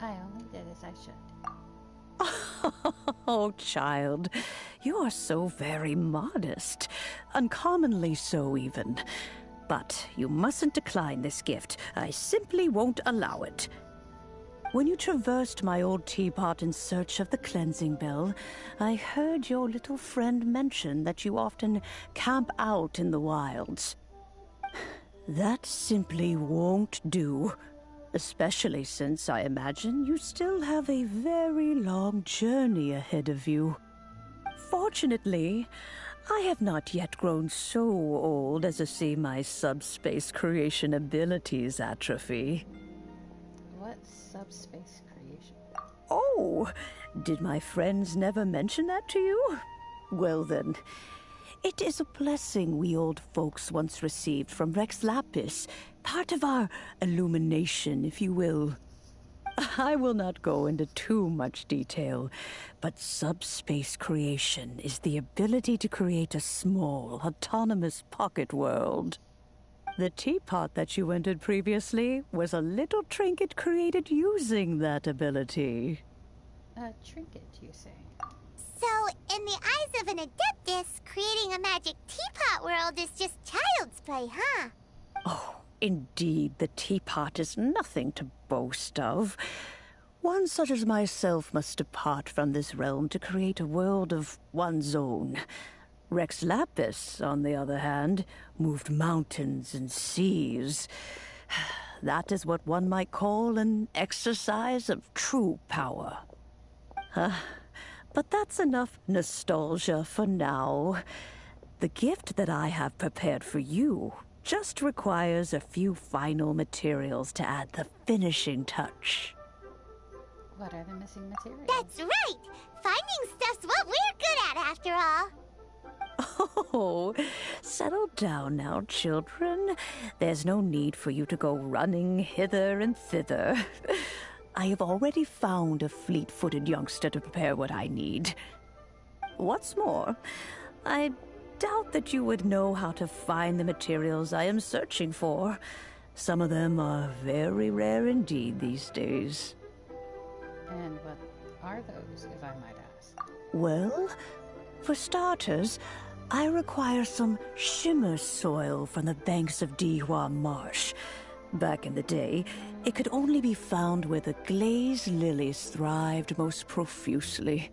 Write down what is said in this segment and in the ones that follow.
I only did as I should. Oh, child, you are so very modest. Uncommonly so, even. But you mustn't decline this gift. I simply won't allow it. When you traversed my old teapot in search of the cleansing bell, I heard your little friend mention that you often camp out in the wilds. That simply won't do. Especially since I imagine you still have a very long journey ahead of you. Fortunately, I have not yet grown so old as to see my subspace creation abilities atrophy. What subspace creation? Oh, did my friends never mention that to you? Well then, it is a blessing we old folks once received from Rex Lapis, part of our illumination, if you will. I will not go into too much detail, but subspace creation is the ability to create a small, autonomous pocket world. The teapot that you entered previously was a little trinket created using that ability. A trinket, you say? So, in the eyes of an adeptus, creating a magic teapot world is just child's play, huh? Oh, indeed, the teapot is nothing to boast of. One such as myself must depart from this realm to create a world of one's own. Rex Lapis, on the other hand, moved mountains and seas. That is what one might call an exercise of true power. But that's enough nostalgia for now. The gift that I have prepared for you just requires a few final materials to add the finishing touch. What are the missing materials? That's right! Finding stuff's what we're good at, after all. Oh, settle down now, children. There's no need for you to go running hither and thither. I have already found a fleet-footed youngster to prepare what I need. What's more, I doubt that you would know how to find the materials I am searching for. Some of them are very rare indeed these days. And what are those, if I might ask? Well, for starters, I require some shimmer soil from the banks of Dihua Marsh. Back in the day, it could only be found where the glazed lilies thrived most profusely.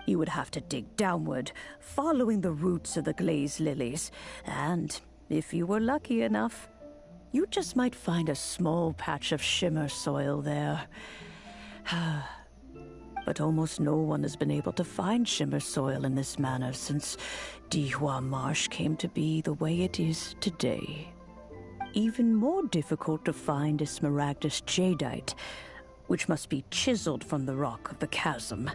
You would have to dig downward, following the roots of the glazed lilies, and if you were lucky enough, you just might find a small patch of shimmer soil there. But almost no one has been able to find shimmer soil in this manner since Dihua Marsh came to be the way it is today. Even more difficult to find is smaragdus jadeite, which must be chiseled from the rock of the chasm.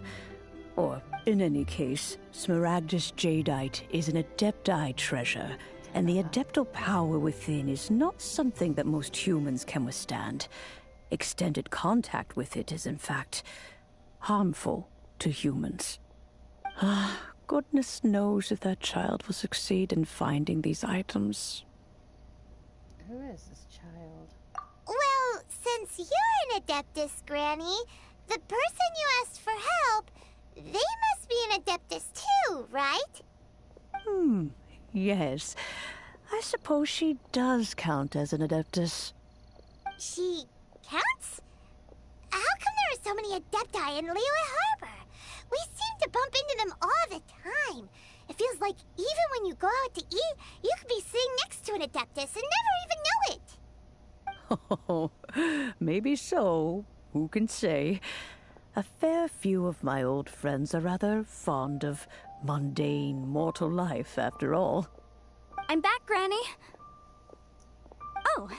Or, in any case, smaragdus jadeite is an adepti treasure, and the adeptal power within is not something that most humans can withstand. Extended contact with it is, in fact, harmful to humans. Goodness knows if that child will succeed in finding these items. Who is this child? Well, since you're an adeptus, Granny, the person you asked for help, they must be an adeptus too, right? Yes. I suppose she does count as an adeptus. She counts? How come there are so many adepti in Liyue Harbor? We seem to bump into them all the time. It feels like even when you go out to eat, you could be sitting next to an adeptus and never even know it. Oh, maybe so. Who can say? A fair few of my old friends are rather fond of mundane mortal life, after all. I'm back, Granny. Oh,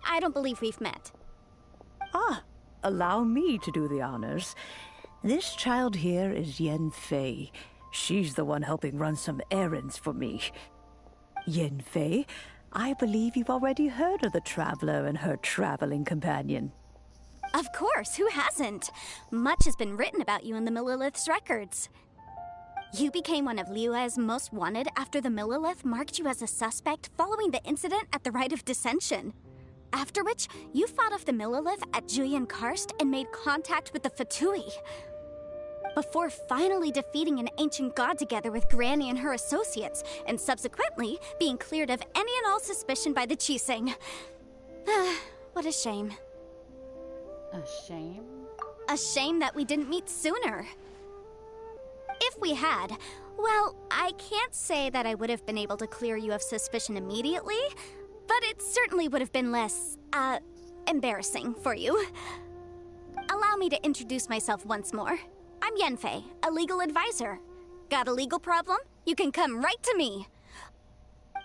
I don't believe we've met. Allow me to do the honors. This child here is Yen Fei. She's the one helping run some errands for me. Yen Fei, I believe you've already heard of the traveler and her traveling companion. Of course, who hasn't? Much has been written about you in the Millilith's records. You became one of Liyue's most wanted after the Millilith marked you as a suspect following the incident at the Rite of Dissension. After which, you fought off the Millilith at Julian Karst and made contact with the Fatui. Before finally defeating an ancient god together with Granny and her associates, and subsequently being cleared of any and all suspicion by the Chiseng. What a shame. A shame? A shame that we didn't meet sooner. If we had, well, I can't say that I would have been able to clear you of suspicion immediately, but it certainly would have been less, embarrassing for you. Allow me to introduce myself once more. I'm Yenfei, a legal advisor. Got a legal problem? You can come right to me.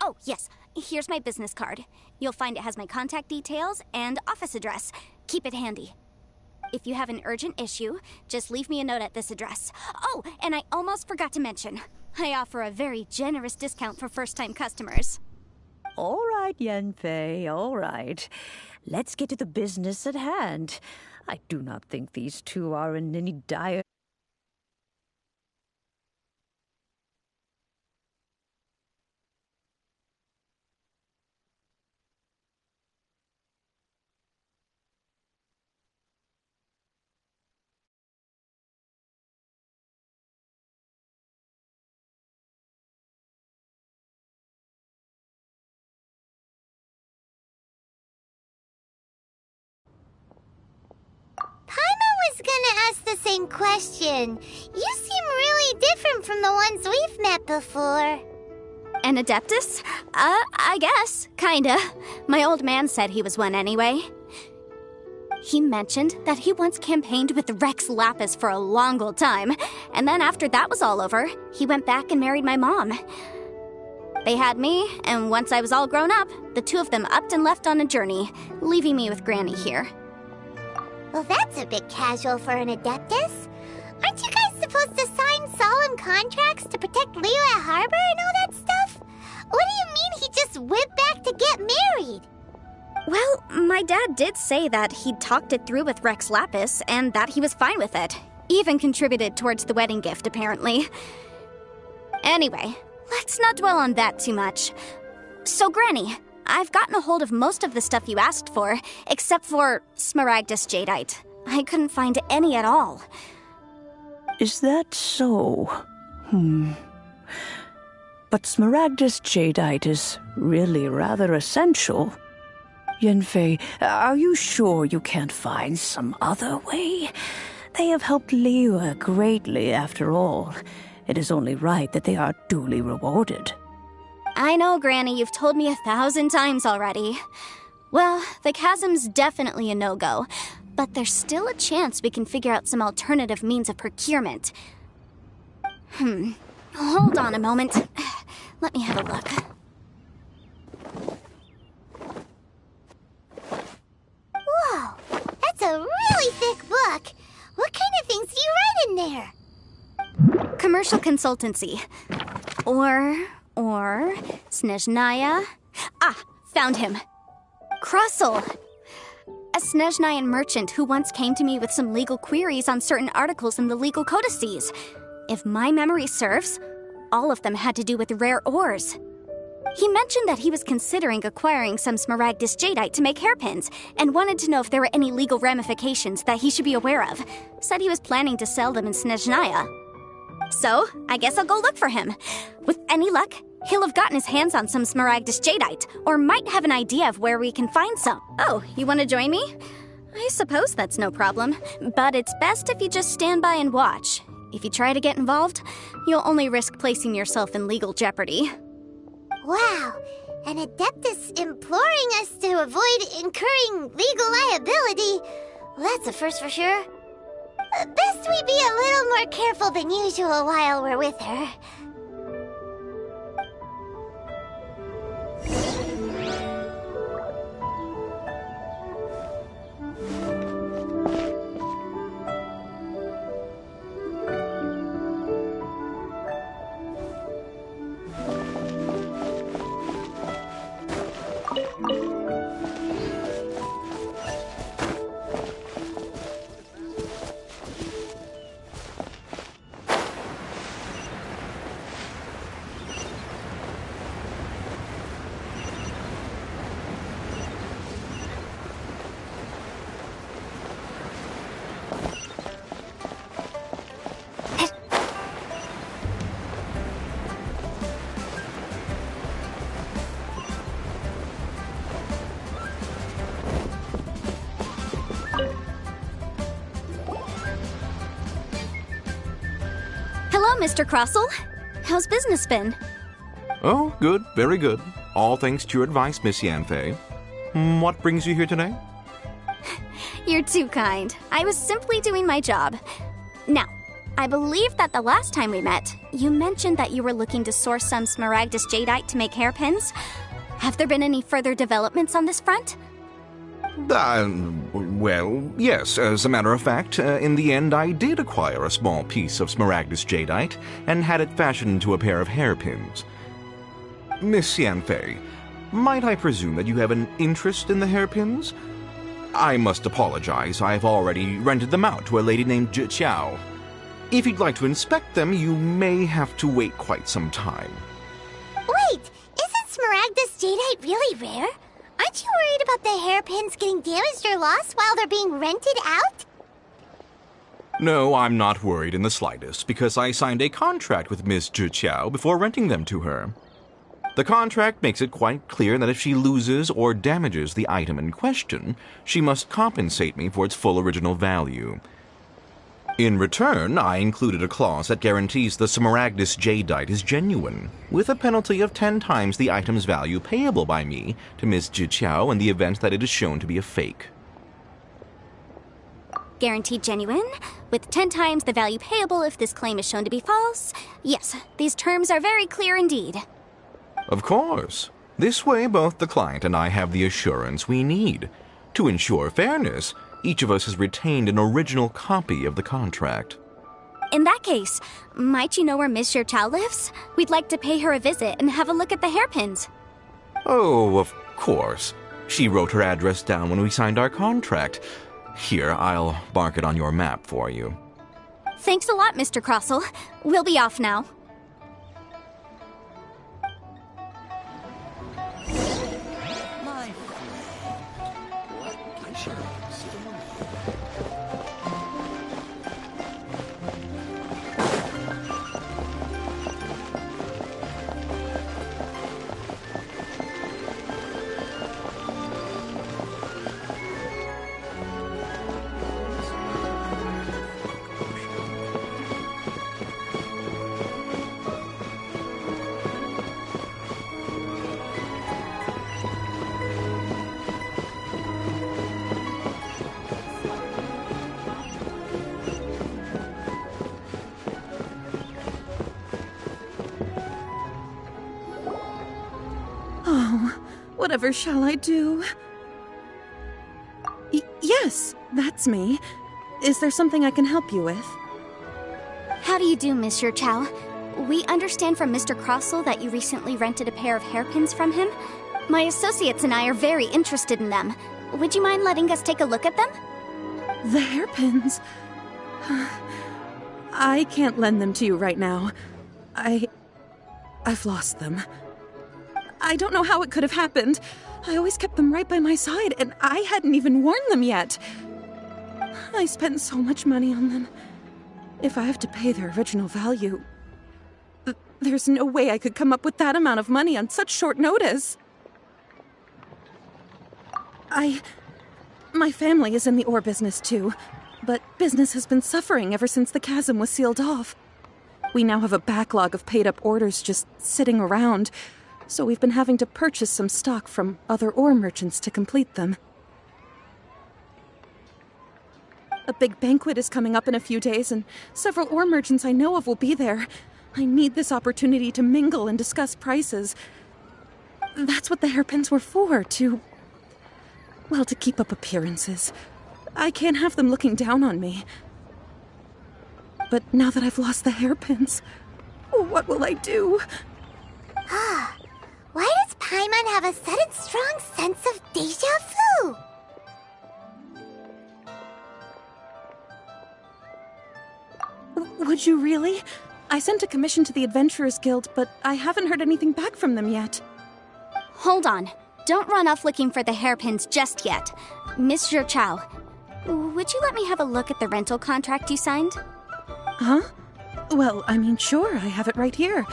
Oh, yes, here's my business card. You'll find it has my contact details and office address. Keep it handy. If you have an urgent issue, just leave me a note at this address. Oh, and I almost forgot to mention, I offer a very generous discount for first-time customers. All right, Yenfei, all right. Let's get to the business at hand. I do not think these two are in any dire... Was gonna ask the same question. You seem really different from the ones we've met before. An Adeptus? I guess. Kinda. My old man said he was one anyway. He mentioned that he once campaigned with Rex Lapis for a long old time, and then after that was all over, he went back and married my mom. They had me, and once I was all grown up, the two of them upped and left on a journey, leaving me with Granny here. Well, that's a bit casual for an Adeptus. Aren't you guys supposed to sign solemn contracts to protect Liyue Harbor and all that stuff? What do you mean he just went back to get married? Well, my dad did say that he'd talked it through with Rex Lapis and that he was fine with it. Even contributed towards the wedding gift, apparently. Anyway, let's not dwell on that too much. So, Granny, I've gotten a hold of most of the stuff you asked for, except for Smaragdus Jadeite. I couldn't find any at all. Is that so? But Smaragdus Jadeite is really rather essential. Yenfei, are you sure you can't find some other way? They have helped Liyue greatly, after all. It is only right that they are duly rewarded. I know, Granny, you've told me 1,000 times already. Well, the chasm's definitely a no-go, but there's still a chance we can figure out some alternative means of procurement. Hold on a moment. Let me have a look. Whoa, that's a really thick book. What kind of things do you write in there? Commercial consultancy. Or Snezhnaya. Ah, found him. Krusel. A Snezhnayan merchant who once came to me with some legal queries on certain articles in the legal codices. If my memory serves, all of them had to do with rare ores. He mentioned that he was considering acquiring some Smaragdus Jadeite to make hairpins, and wanted to know if there were any legal ramifications that he should be aware of. Said he was planning to sell them in Snezhnaya. So, I guess I'll go look for him. With any luck, he'll have gotten his hands on some Smaragdus Jadeite, or might have an idea of where we can find some. Oh, you want to join me? I suppose that's no problem, but it's best if you just stand by and watch. If you try to get involved, you'll only risk placing yourself in legal jeopardy. Wow, an Adeptus imploring us to avoid incurring legal liability. Well, that's a first for sure. Best we be a little more careful than usual while we're with her. Mr. Crossell. How's business been? Oh, good, very good. All thanks to your advice, Miss Yanfei. What brings you here today? You're too kind. I was simply doing my job. Now, I believe that the last time we met, you mentioned that you were looking to source some smaragdus jadeite to make hairpins. Have there been any further developments on this front? Well, yes. As a matter of fact, in the end, I did acquire a small piece of smaragdus jadeite and had it fashioned into a pair of hairpins. Miss Yanfei, might I presume that you have an interest in the hairpins? I must apologize. I've already rented them out to a lady named Zhi Qiao. If you'd like to inspect them, you may have to wait quite some time. Wait, isn't smaragdus jadeite really rare? Aren't you worried about the hairpins getting damaged or lost while they're being rented out? No, I'm not worried in the slightest, because I signed a contract with Miss Zhi Qiao before renting them to her. The contract makes it quite clear that if she loses or damages the item in question, she must compensate me for its full original value. In return, I included a clause that guarantees the smaragdus jadeite is genuine, with a penalty of 10 times the item's value payable by me to Miss Zhi Qiao in the event that it is shown to be a fake. Guaranteed genuine, with 10 times the value payable if this claim is shown to be false. Yes, these terms are very clear indeed. Of course. This way, both the client and I have the assurance we need. To ensure fairness, each of us has retained an original copy of the contract. In that case, might you know where Miss Xiao lives? We'd like to pay her a visit and have a look at the hairpins. Oh, of course. She wrote her address down when we signed our contract. Here, I'll mark it on your map for you. Thanks a lot, Mr. Crossell. We'll be off now. Whatever shall I do? Yes, that's me. Is there something I can help you with? How do you do, Monsieur Chow? We understand from Mr. Crossell that you recently rented a pair of hairpins from him. My associates and I are very interested in them. Would you mind letting us take a look at them? The hairpins? I can't lend them to you right now. I've lost them. I don't know how it could have happened. I always kept them right by my side, and I hadn't even worn them yet. I spent so much money on them. If I have to pay their original value, there's no way I could come up with that amount of money on such short notice. My family is in the ore business too, but business has been suffering ever since the chasm was sealed off. We now have a backlog of paid-up orders just sitting around, so we've been having to purchase some stock from other ore merchants to complete them. A big banquet is coming up in a few days, and several ore merchants I know of will be there. I need this opportunity to mingle and discuss prices. That's what the hairpins were for, to keep up appearances. I can't have them looking down on me. But now that I've lost the hairpins, what will I do? Why does Paimon have a sudden strong sense of déjà vu? Would you really? I sent a commission to the Adventurers Guild, but I haven't heard anything back from them yet. Hold on. Don't run off looking for the hairpins just yet. Mr. Chow, would you let me have a look at the rental contract you signed? Huh? Well, I mean, sure, I have it right here.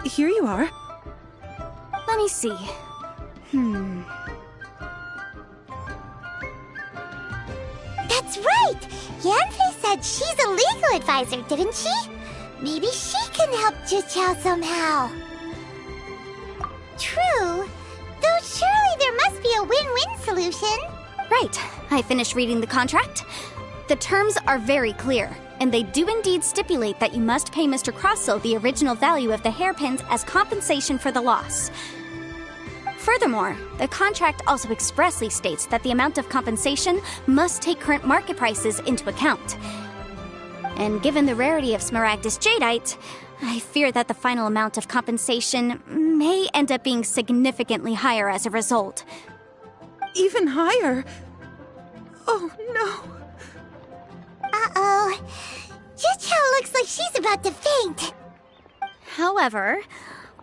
Here you are. Let me see. That's right! Yanfei said she's a legal advisor, didn't she? Maybe she can help Zhiqiao somehow. True. Though surely there must be a win-win solution. Right. I finished reading the contract. The terms are very clear, and they do indeed stipulate that you must pay Mr. Crossel the original value of the hairpins as compensation for the loss. Furthermore, the contract also expressly states that the amount of compensation must take current market prices into account. And given the rarity of Smaragdus Jadeite, I fear that the final amount of compensation may end up being significantly higher as a result. Even higher? Oh, no. Uh-oh. Zhiqiao looks like she's about to faint. However,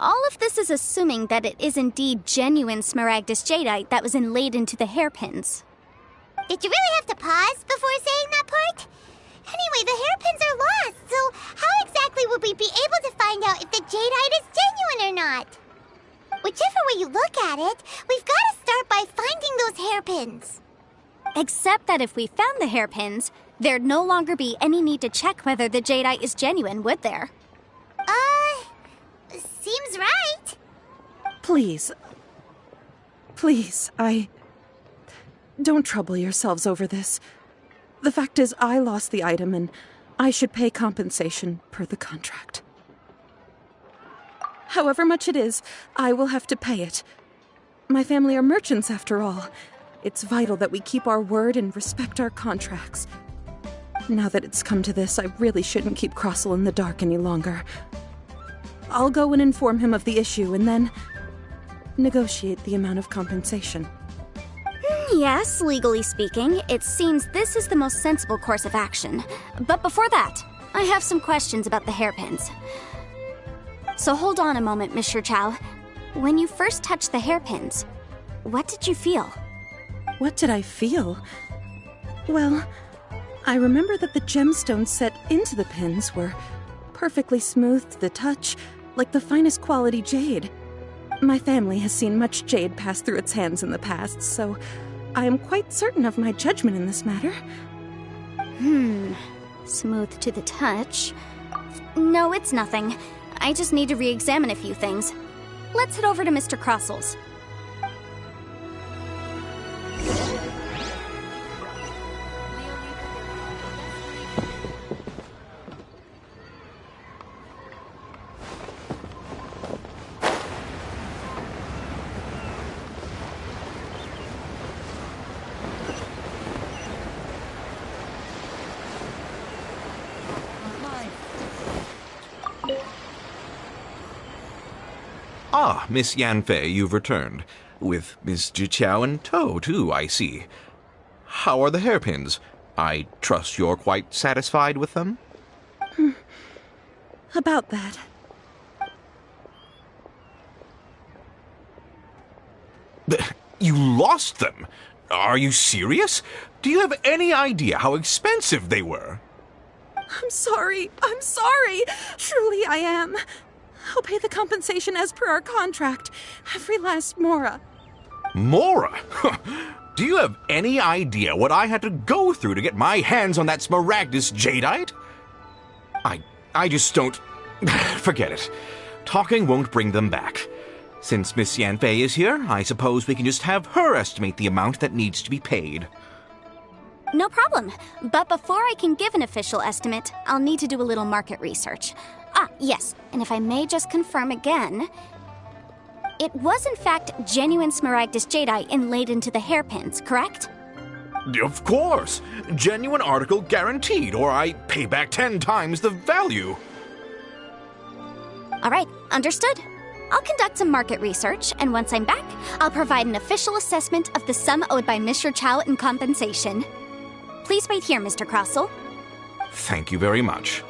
all of this is assuming that it is indeed genuine Smaragdus Jadeite that was inlaid into the hairpins. Did you really have to pause before saying that part? Anyway, the hairpins are lost, so how exactly would we be able to find out if the Jadeite is genuine or not? Whichever way you look at it, we've got to start by finding those hairpins. Except that if we found the hairpins, there'd no longer be any need to check whether the Jadeite is genuine, would there? Seems right. Please. Please, Don't trouble yourselves over this. The fact is, I lost the item, and I should pay compensation per the contract. However much it is, I will have to pay it. My family are merchants, after all. It's vital that we keep our word and respect our contracts. Now that it's come to this, I really shouldn't keep Crossel in the dark any longer. I'll go and inform him of the issue, and then negotiate the amount of compensation. Yes, legally speaking, it seems this is the most sensible course of action. But before that, I have some questions about the hairpins. So hold on a moment, Miss Zhiqiao. When you first touched the hairpins, what did you feel? What did I feel? Well, I remember that the gemstones set into the pins were perfectly smooth to the touch, like the finest quality jade. My family has seen much jade pass through its hands in the past, so I am quite certain of my judgment in this matter. Smooth to the touch. No, it's nothing. I just need to re-examine a few things. Let's head over to Mr. Crossel's. Ah, Miss Yanfei, you've returned. With Miss Zhiqiao in tow, too, I see. How are the hairpins? I trust you're quite satisfied with them? About that. You lost them? Are you serious? Do you have any idea how expensive they were? I'm sorry. Truly I am. I'll pay the compensation as per our contract. Every last mora. Mora? Do you have any idea what I had to go through to get my hands on that Smaragdus Jadeite? I just don't... Forget it. Talking won't bring them back. Since Miss Yanfei is here, I suppose we can just have her estimate the amount that needs to be paid. No problem. But before I can give an official estimate, I'll need to do a little market research. Ah, yes, and if I may just confirm again, it was in fact genuine Smaragdus Jadeite inlaid into the hairpins, correct? Of course! Genuine article guaranteed, or I pay back 10 times the value. All right, understood. I'll conduct some market research, and once I'm back, I'll provide an official assessment of the sum owed by Mr. Chow in compensation. Please wait here, Mr. Crossel. Thank you very much.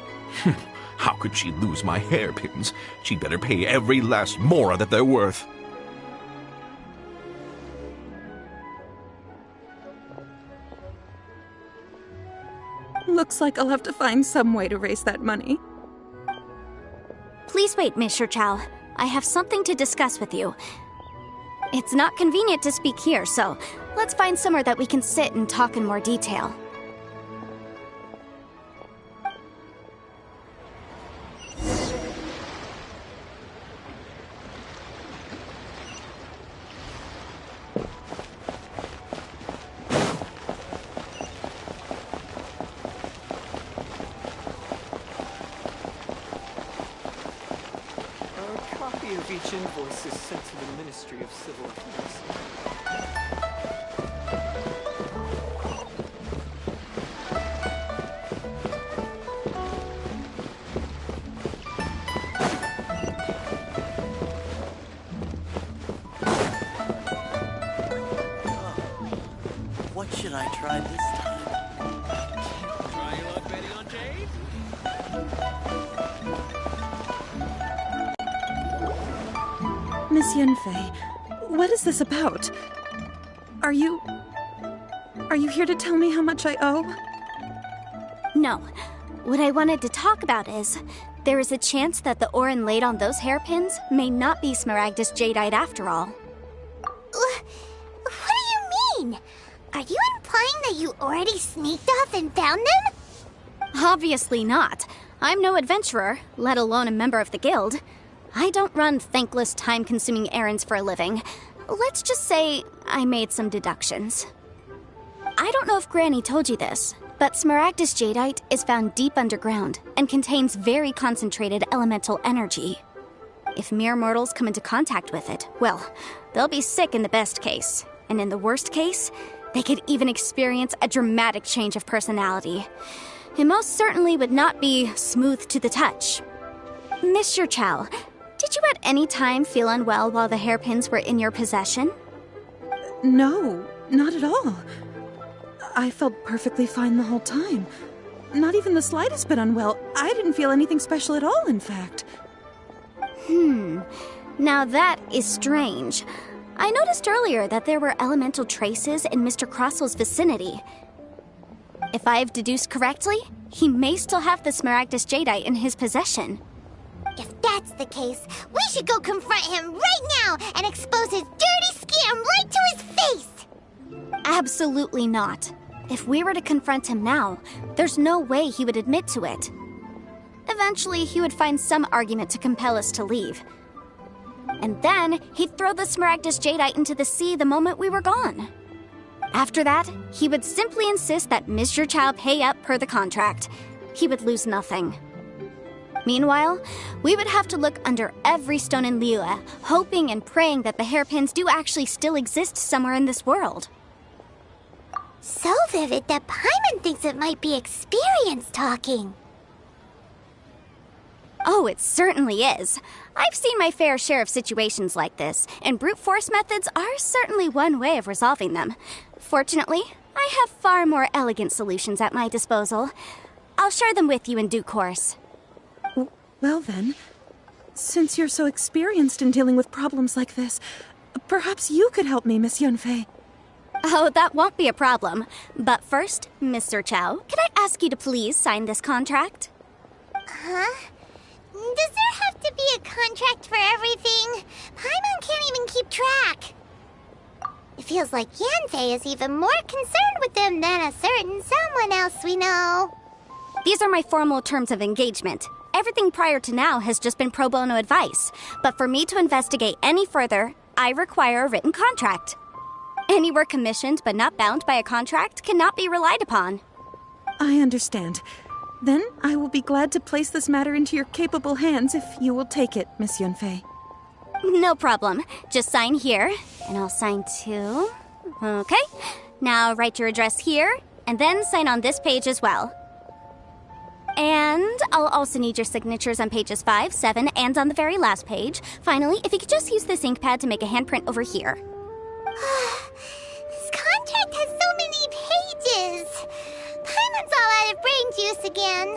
How could she lose my hairpins? She'd better pay every last mora that they're worth. Looks like I'll have to find some way to raise that money. Please wait, Mr. Chow. I have something to discuss with you. It's not convenient to speak here, so let's find somewhere that we can sit and talk in more detail. each invoice is sent to the Ministry of Civil Affairs. What should I try this time? Try your luck betting on Jade? Miss Yunfei, what is this about? Are you here to tell me how much I owe? No. What I wanted to talk about is, there is a chance that the ore inlaid on those hairpins may not be Smaragdus Jadeite after all. What do you mean? Are you implying that you already sneaked off and found them? Obviously not. I'm no adventurer, let alone a member of the guild. I don't run thankless, time-consuming errands for a living. Let's just say I made some deductions. I don't know if Granny told you this, but Smaragdus Jadeite is found deep underground and contains very concentrated elemental energy. If mere mortals come into contact with it, well, they'll be sick in the best case. And in the worst case, they could even experience a dramatic change of personality. It most certainly would not be smooth to the touch. Mr. Chow, did you at any time feel unwell while the hairpins were in your possession? No, not at all. I felt perfectly fine the whole time. Not even the slightest bit unwell. I didn't feel anything special at all, in fact. Now that is strange. I noticed earlier that there were elemental traces in Mr. Crossel's vicinity. If I've deduced correctly, he may still have the Smaragdus Jadeite in his possession. If that's the case, we should go confront him right now and expose his dirty scam right to his face! Absolutely not. If we were to confront him now, there's no way he would admit to it. Eventually, he would find some argument to compel us to leave. And then, he'd throw the Smaragdus Jadeite into the sea the moment we were gone. After that, he would simply insist that Mr. Chow pay up per the contract. He would lose nothing. Meanwhile, we would have to look under every stone in Liyue, hoping and praying that the hairpins do actually still exist somewhere in this world. So vivid that Paimon thinks it might be experience talking. Oh, it certainly is. I've seen my fair share of situations like this, and brute force methods are certainly one way of resolving them. Fortunately, I have far more elegant solutions at my disposal. I'll share them with you in due course. Well then, since you're so experienced in dealing with problems like this, perhaps you could help me, Miss Yunfei. Oh, that won't be a problem. But first, Mr. Chow, can I ask you to please sign this contract? Huh? Does there have to be a contract for everything? Paimon can't even keep track. It feels like Yanfei is even more concerned with them than a certain someone else we know. These are my formal terms of engagement. Everything prior to now has just been pro bono advice. But for me to investigate any further, I require a written contract. Any work commissioned but not bound by a contract cannot be relied upon. I understand. Then I will be glad to place this matter into your capable hands if you will take it, Miss Yunfei. No problem. Just sign here, and I'll sign too. Okay. Now write your address here, and then sign on this page as well. And I'll also need your signatures on pages 5, 7, and on the very last page. Finally, if you could just use this ink pad to make a handprint over here. This contract has so many pages. Paimon's all out of brain juice again.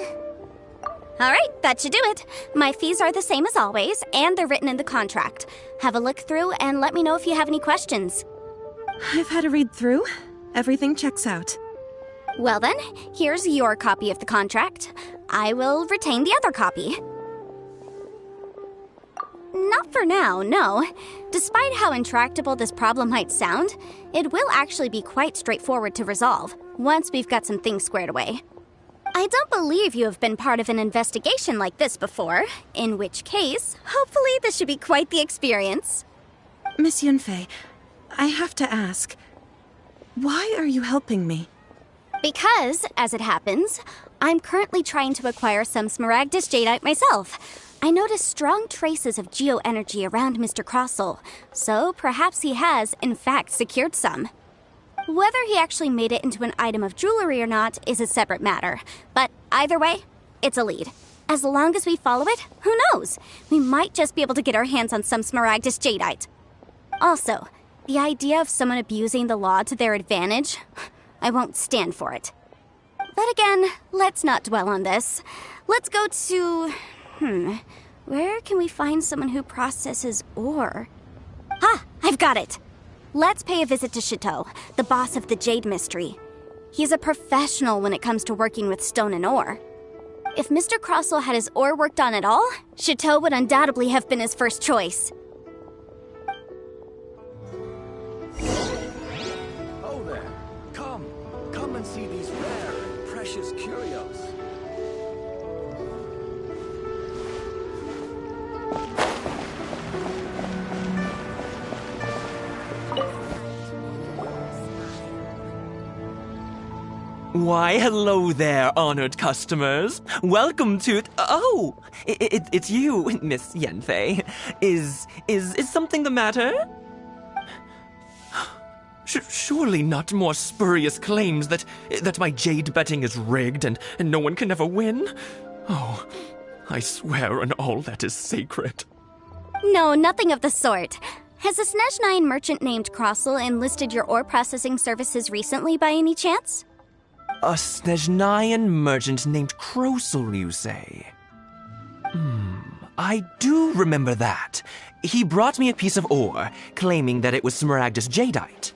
All right, that should do it. My fees are the same as always, and they're written in the contract. Have a look through and let me know if you have any questions. I've had a read through. Everything checks out. Well then, here's your copy of the contract. I will retain the other copy. Not for now, no. Despite how intractable this problem might sound, it will actually be quite straightforward to resolve, once we've got some things squared away. I don't believe you have been part of an investigation like this before, in which case, hopefully this should be quite the experience. Miss Yunfei, I have to ask, why are you helping me? Because, as it happens, I'm currently trying to acquire some Smaragdus Jadeite myself. I noticed strong traces of geoenergy around Mr. Crossel, so perhaps he has, in fact, secured some. Whether he actually made it into an item of jewelry or not is a separate matter, but either way, it's a lead. As long as we follow it, who knows? We might just be able to get our hands on some Smaragdus Jadeite. Also, the idea of someone abusing the law to their advantage, I won't stand for it. But again, let's not dwell on this. Let's go to... where can we find someone who processes ore? Ah, I've got it! Let's pay a visit to Chateau, the boss of the Jade Mystery. He's a professional when it comes to working with stone and ore. If Mr. Crossel had his ore worked on at all, Chateau would undoubtedly have been his first choice. Oh there! Come and see these rare and precious curios. Why, hello there, honored customers. Welcome to... Oh, it's you, Miss Yanfei. Is something the matter? Surely not more spurious claims that my jade betting is rigged and no one can ever win? Oh, I swear on all that is sacred. No, nothing of the sort. Has a Snezhnyan merchant named Crossel enlisted your ore processing services recently by any chance? A Snezhnyan merchant named Crossel, you say? I do remember that. He brought me a piece of ore, claiming that it was Smaragdus Jadeite.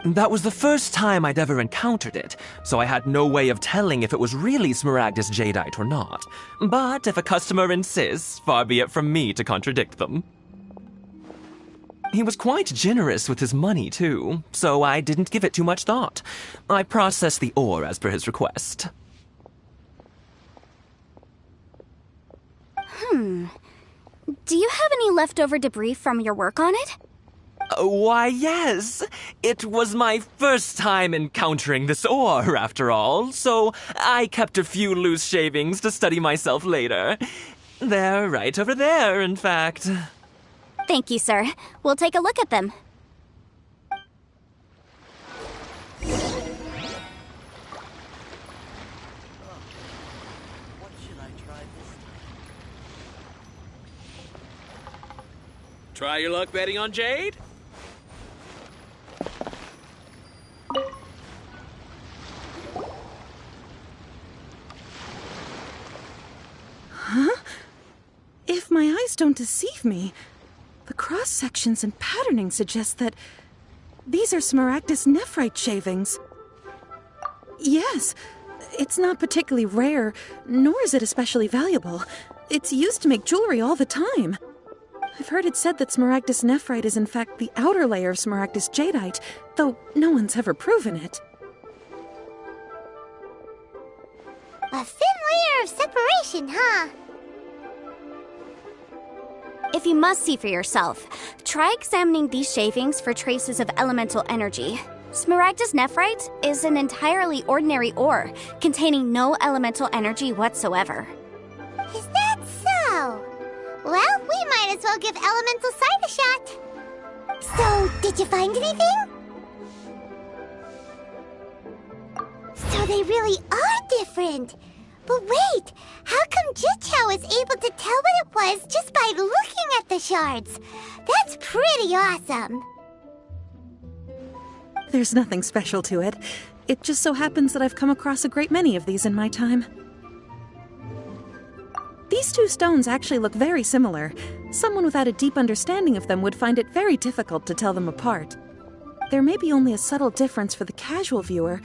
That was the first time I'd ever encountered it, so I had no way of telling if it was really Smaragdus Jadeite or not. But if a customer insists, far be it from me to contradict them. He was quite generous with his money, too, so I didn't give it too much thought. I processed the ore as per his request. Do you have any leftover debris from your work on it? Why, yes. It was my first time encountering this ore, after all, so I kept a few loose shavings to study myself later. They're right over there, in fact. Thank you, sir. We'll take a look at them. What should I try this time? Try your luck betting on Jade? Huh? If my eyes don't deceive me, the cross-sections and patterning suggest that these are Smaragdus nephrite shavings. Yes, it's not particularly rare, nor is it especially valuable. It's used to make jewelry all the time. I've heard it said that Smaragdus nephrite is in fact the outer layer of Smaragdus jadeite, though no one's ever proven it. A thin layer of separation, huh? If you must see for yourself, try examining these shavings for traces of elemental energy. Smaragdus nephrite is an entirely ordinary ore, containing no elemental energy whatsoever. Is that so? Well, we might as well give elemental sight a shot. So, did you find anything? So they really are different. But wait, how come Jichao was able to tell what it was just by looking at the shards? That's pretty awesome. There's nothing special to it. It just so happens that I've come across a great many of these in my time. These two stones actually look very similar. Someone without a deep understanding of them would find it very difficult to tell them apart. There may be only a subtle difference for the casual viewer,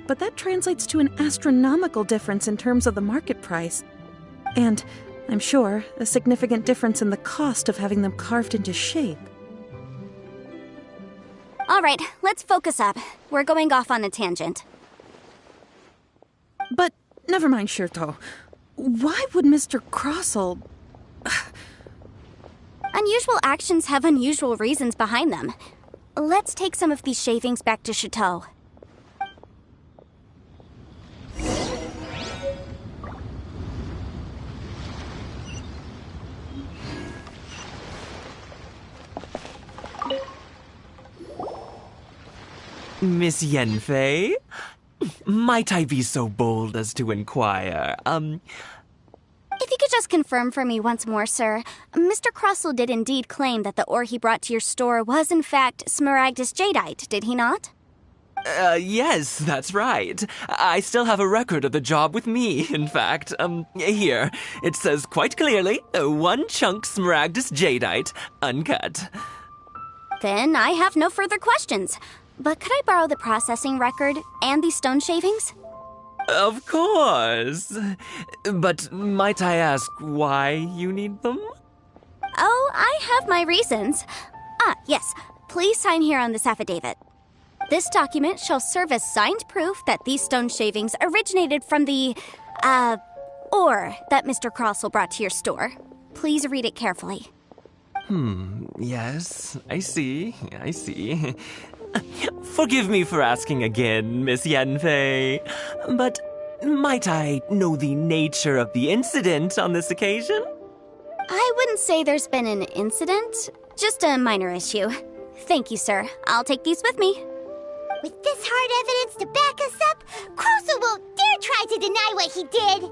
but that translates to an astronomical difference in terms of the market price. And, I'm sure, a significant difference in the cost of having them carved into shape. All right, let's focus up. We're going off on a tangent. But, never mind, Shirto. Why would Mr. Crossel... Unusual actions have unusual reasons behind them. let's take some of these shavings back to Chateau. Miss Yenfei? Might I be so bold as to inquire, If you could just confirm for me once more, sir. Mr. Crossell did indeed claim that the ore he brought to your store was in fact Smaragdus Jadeite, did he not? Yes, that's right. I still have a record of the job with me, in fact. Here. It says quite clearly, 1 chunk Smaragdus Jadeite, uncut. Then I have no further questions. But could I borrow the processing record and these stone shavings? Of course. But might I ask why you need them? Oh, I have my reasons. Yes. Please sign here on this affidavit. This document shall serve as signed proof that these stone shavings originated from the, ore that Mr. Crossell brought to your store. Please read it carefully. Yes, I see. Forgive me for asking again, Miss Yenfei, but might I know the nature of the incident on this occasion? I wouldn't say there's been an incident, just a minor issue. Thank you, sir. I'll take these with me. With this hard evidence to back us up, Crossell won't dare try to deny what he did.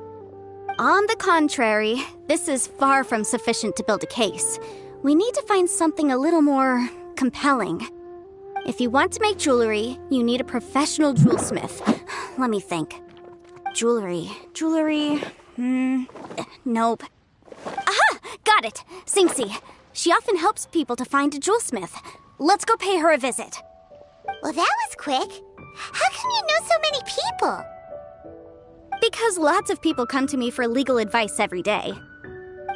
On the contrary, this is far from sufficient to build a case. We need to find something a little more compelling. If you want to make jewelry, you need a professional jewelsmith. Let me think. Jewelry. Nope. Aha! Got it! Singsi. She often helps people to find a jewelsmith. Let's go pay her a visit. Well, that was quick. How come you know so many people? Because lots of people come to me for legal advice every day.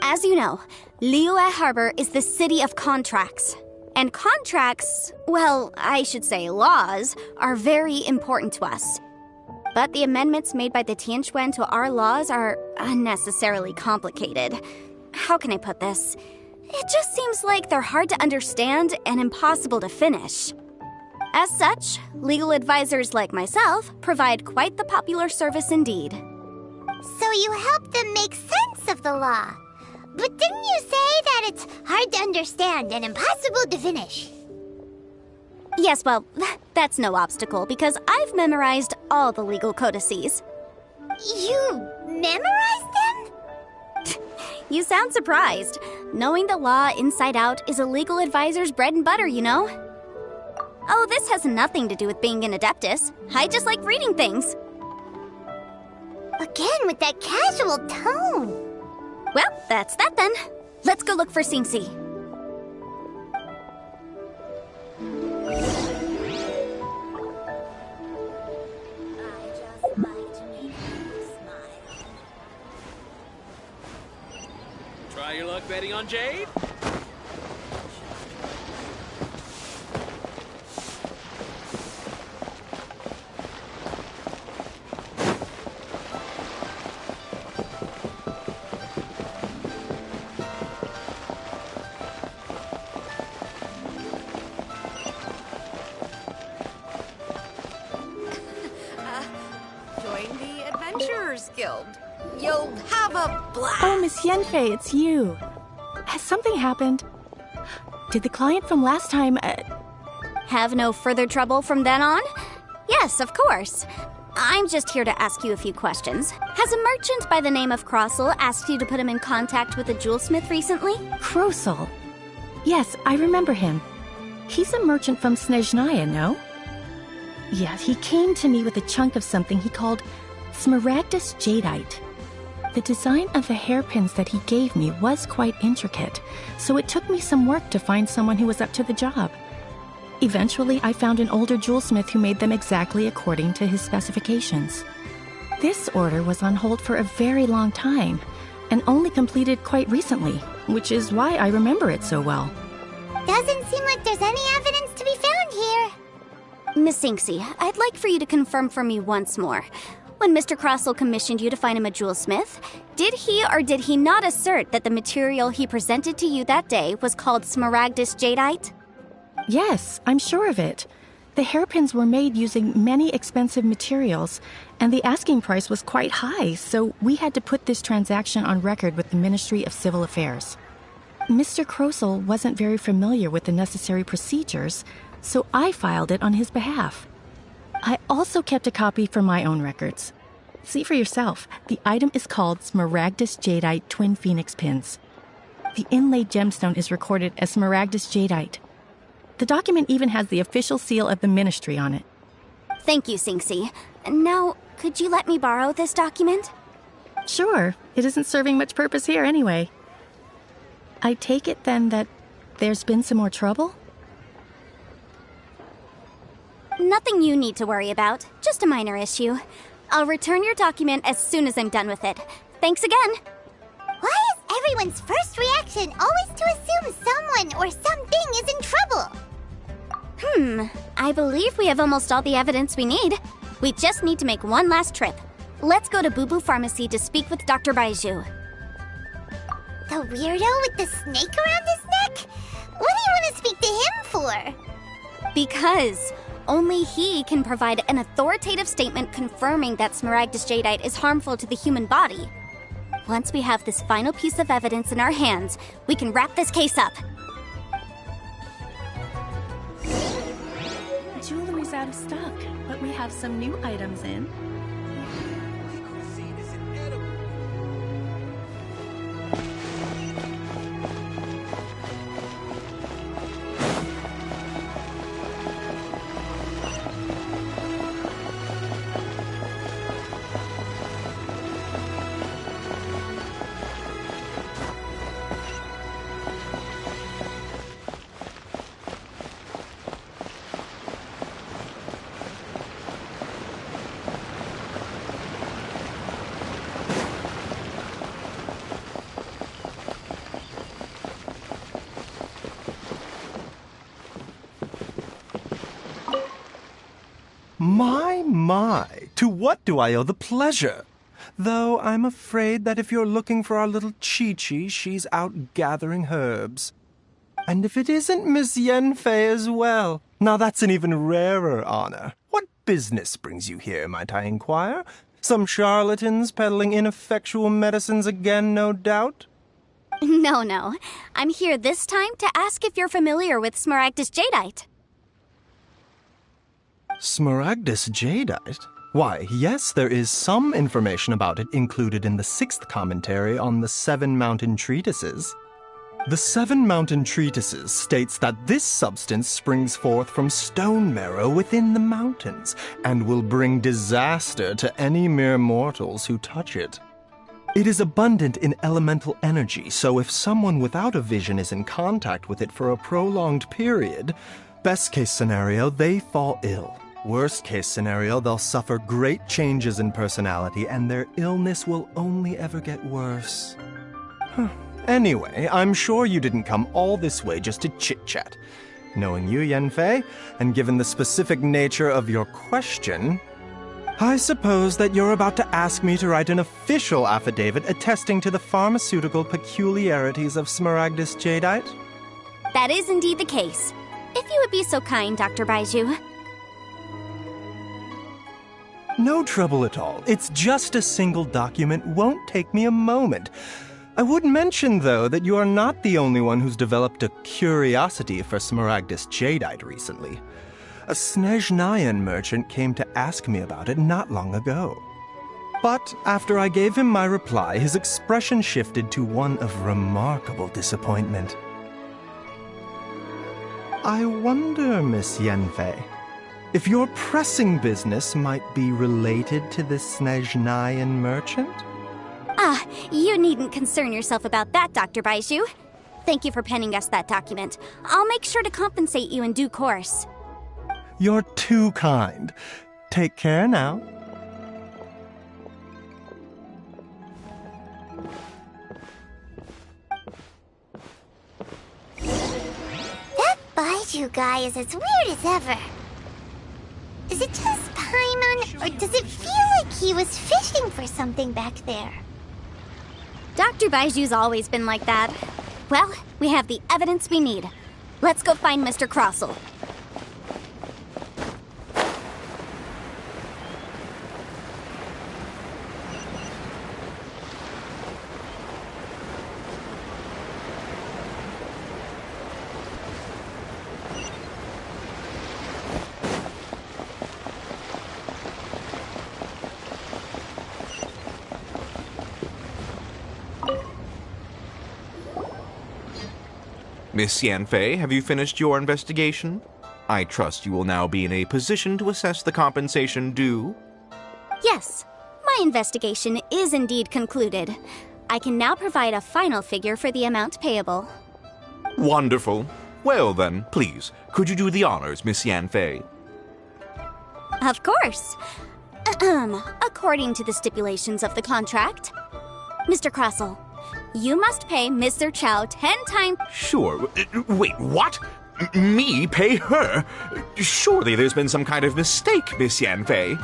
As you know, Liyue Harbor is the city of contracts. And contracts, well, I should say laws, are very important to us. But the amendments made by the Tianquan to our laws are unnecessarily complicated. How can I put this? It just seems like they're hard to understand and impossible to finish. As such, legal advisors like myself provide quite the popular service indeed. So you help them make sense of the law. But didn't you say that it's hard to understand and impossible to finish? Yes, well, that's no obstacle because I've memorized all the legal codices. You memorized them? You sound surprised. Knowing the law inside out is a legal advisor's bread and butter, you know? Oh, this has nothing to do with being an adeptus. I just like reading things. Again, with that casual tone. Well, that's that then. Let's go look for Singsi. Try your luck betting on Jade? Guild. You'll have a blast. Oh, Miss Yenfei, it's you. Has something happened? Did the client from last time, Have no further trouble from then on? Yes, of course. I'm just here to ask you a few questions. Has a merchant by the name of Crossell asked you to put him in contact with a jewelsmith recently? Crossell? Yes, I remember him. He's a merchant from Snezhnaya, no? Yeah, he came to me with a chunk of something he called Smaragdus Jadeite. The design of the hairpins that he gave me was quite intricate, so it took me some work to find someone who was up to the job. Eventually, I found an older jewelsmith who made them exactly according to his specifications. This order was on hold for a very long time, and only completed quite recently, which is why I remember it so well. Doesn't seem like there's any evidence to be found here. Miss Singsi, I'd like for you to confirm for me once more. When Mr. Crossell commissioned you to find him a jewelsmith, did he or did he not assert that the material he presented to you that day was called Smaragdus Jadeite? Yes, I'm sure of it. The hairpins were made using many expensive materials, and the asking price was quite high, so we had to put this transaction on record with the Ministry of Civil Affairs. Mr. Crossel wasn't very familiar with the necessary procedures, so I filed it on his behalf. I also kept a copy for my own records. See for yourself, the item is called Smaragdus Jadeite Twin Phoenix Pins. The inlaid gemstone is recorded as Smaragdus Jadeite. The document even has the official seal of the ministry on it. Thank you, Sinxie. Now, could you let me borrow this document? Sure, it isn't serving much purpose here anyway. I take it then that there's been some more trouble? Nothing you need to worry about, just a minor issue. I'll return your document as soon as I'm done with it. Thanks again! Why is everyone's first reaction always to assume someone or something is in trouble? I believe we have almost all the evidence we need. We just need to make one last trip. Let's go to Boo Boo Pharmacy to speak with Dr. Baiju. The weirdo with the snake around his neck? What do you want to speak to him for? Because only he can provide an authoritative statement confirming that Smaragdus Jadeite is harmful to the human body. Once we have this final piece of evidence in our hands, we can wrap this case up. Jewelry's out of stock, but we have some new items in. My, to what do I owe the pleasure? Though I'm afraid that if you're looking for our little Chi-Chi, she's out gathering herbs. And if it isn't Miss Yenfei as well, now that's an even rarer honor. What business brings you here, might I inquire? Some charlatans peddling ineffectual medicines again, no doubt? No. I'm here this time to ask if you're familiar with Smaragdus Jadeite. Smaragdus Jadeite? Why, yes, there is some information about it included in the 6th commentary on the 7 Mountain Treatises. The 7 Mountain Treatises states that this substance springs forth from stone marrow within the mountains and will bring disaster to any mere mortals who touch it. It is abundant in elemental energy, so if someone without a vision is in contact with it for a prolonged period, best case scenario, they fall ill. Worst case scenario, they'll suffer great changes in personality and their illness will only ever get worse. Anyway, I'm sure you didn't come all this way just to chit-chat. Knowing you, Yenfei, and given the specific nature of your question, I suppose that you're about to ask me to write an official affidavit attesting to the pharmaceutical peculiarities of Smaragdus Jadeite? That is indeed the case. If you would be so kind, Dr. Baiju. No trouble at all. It's just a single document. Won't take me a moment. I would mention, though, that you are not the only one who's developed a curiosity for Smaragdus Jadeite recently. A Snezhnayan merchant came to ask me about it not long ago. But after I gave him my reply, his expression shifted to one of remarkable disappointment. I wonder, Miss Yenfei, if your pressing business might be related to this Snezhnayan merchant? You needn't concern yourself about that, Dr. Baiju. Thank you for penning us that document. I'll make sure to compensate you in due course. You're too kind. Take care now. That Baiju guy is as weird as ever. Is it just Paimon, or does it feel like he was fishing for something back there? Dr. Baiju's always been like that. Well, we have the evidence we need. Let's go find Mr. Crossell. Miss Yanfei, have you finished your investigation? I trust you will now be in a position to assess the compensation due. Yes, my investigation is indeed concluded. I can now provide a final figure for the amount payable. Wonderful. Well then, please, could you do the honors, Miss Yanfei? Of course. According to the stipulations of the contract, Mr. Crossell, you must pay Mr. Chow 10 times... Sure. Wait, what? Me pay her? Surely there's been some kind of mistake, Miss Yanfei.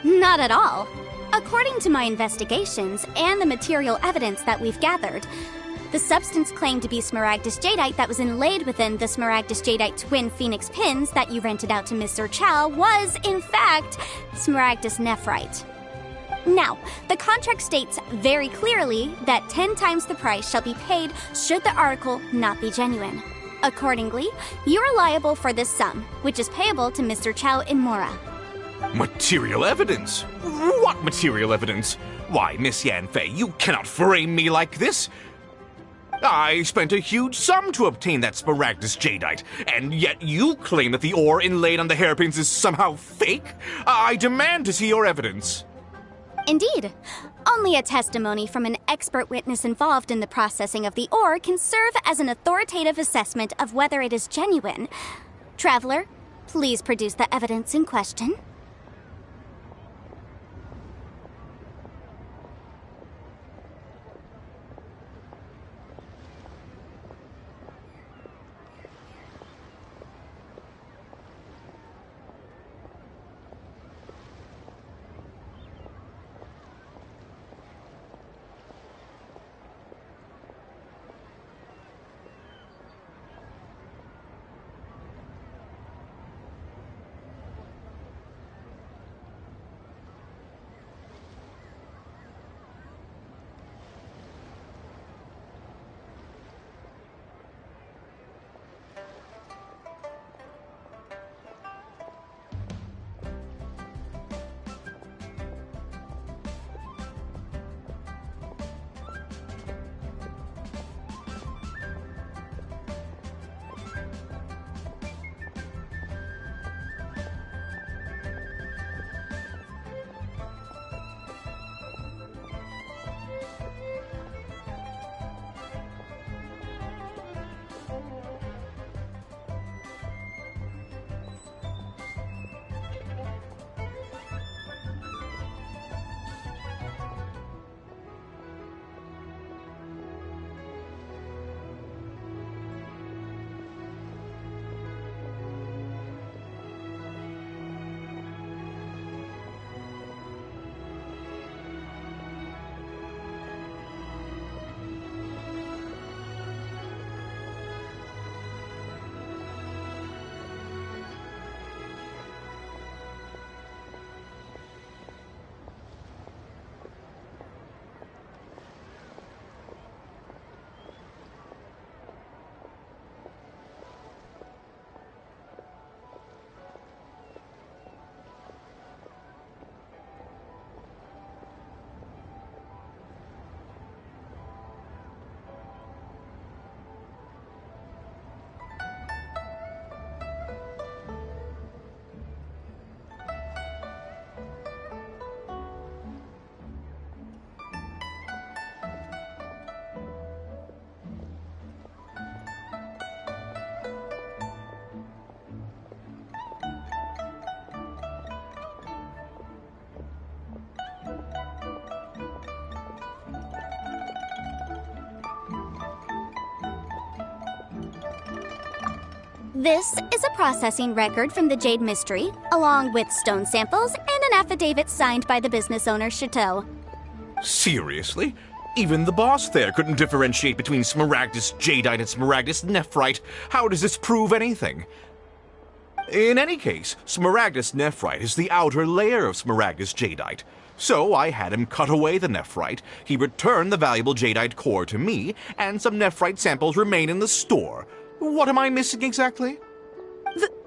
Not at all. According to my investigations and the material evidence that we've gathered, the substance claimed to be Smaragdus Jadeite that was inlaid within the Smaragdus Jadeite twin phoenix pins that you rented out to Mr. Chow was, in fact, Smaragdus Nephrite. Now, the contract states very clearly that 10 times the price shall be paid should the article not be genuine. Accordingly, you are liable for this sum, which is payable to Mr. Chow in Mora. Material evidence? What material evidence? Why, Miss Yanfei, you cannot frame me like this. I spent a huge sum to obtain that Smaragdus Jadeite, and yet you claim that the ore inlaid on the hairpins is somehow fake? I demand to see your evidence. Indeed. Only a testimony from an expert witness involved in the processing of the ore can serve as an authoritative assessment of whether it is genuine. Traveler, please produce the evidence in question. This is a processing record from the Jade Mystery, along with stone samples and an affidavit signed by the business owner, Chateau. Seriously? Even the boss there couldn't differentiate between Smaragdus Jadeite and Smaragdus Nephrite. How does this prove anything? In any case, Smaragdus Nephrite is the outer layer of Smaragdus Jadeite. So I had him cut away the Nephrite, he returned the valuable Jadeite core to me, and some Nephrite samples remain in the store. What am I missing exactly?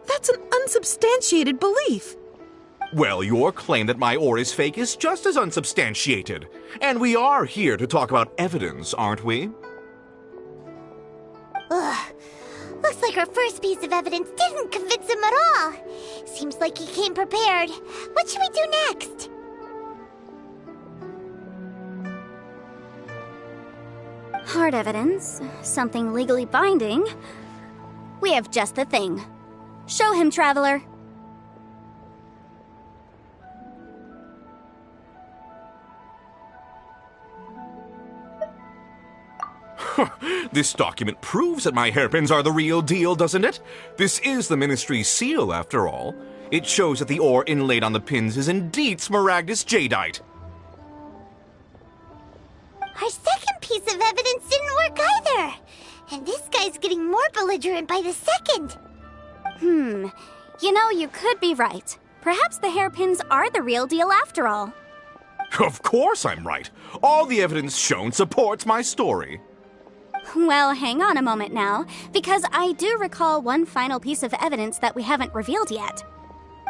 That's an unsubstantiated belief. Well, your claim that my ore is fake is just as unsubstantiated. And we are here to talk about evidence, aren't we? Ugh. Looks like our first piece of evidence didn't convince him at all. Seems like he came prepared. What should we do next? Hard evidence, something legally binding. We have just the thing. Show him, Traveler. This document proves that my hairpins are the real deal, doesn't it? This is the Ministry's seal, after all. It shows that the ore inlaid on the pins is indeed Smaragdus Jadeite. Our second piece of evidence didn't work either. And this guy's getting more belligerent by the second. You know, you could be right. Perhaps the hairpins are the real deal after all. Of course I'm right. All the evidence shown supports my story. Well, hang on a moment now, because I do recall one final piece of evidence that we haven't revealed yet.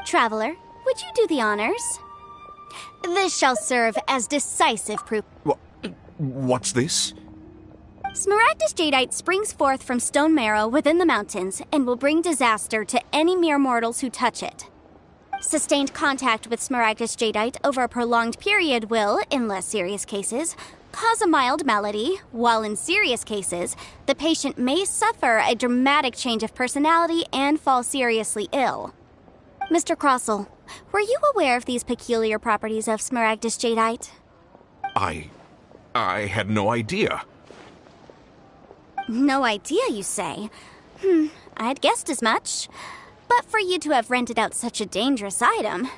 Traveler, would you do the honors? This shall serve as decisive proof. What's this? Smaragdus Jadeite springs forth from stone marrow within the mountains and will bring disaster to any mere mortals who touch it. Sustained contact with Smaragdus Jadeite over a prolonged period will, in less serious cases, cause a mild malady, while in serious cases, the patient may suffer a dramatic change of personality and fall seriously ill. Mr. Crossell, were you aware of these peculiar properties of Smaragdus Jadeite? I had no idea. No idea, you say? I'd guessed as much. But for you to have rented out such a dangerous item...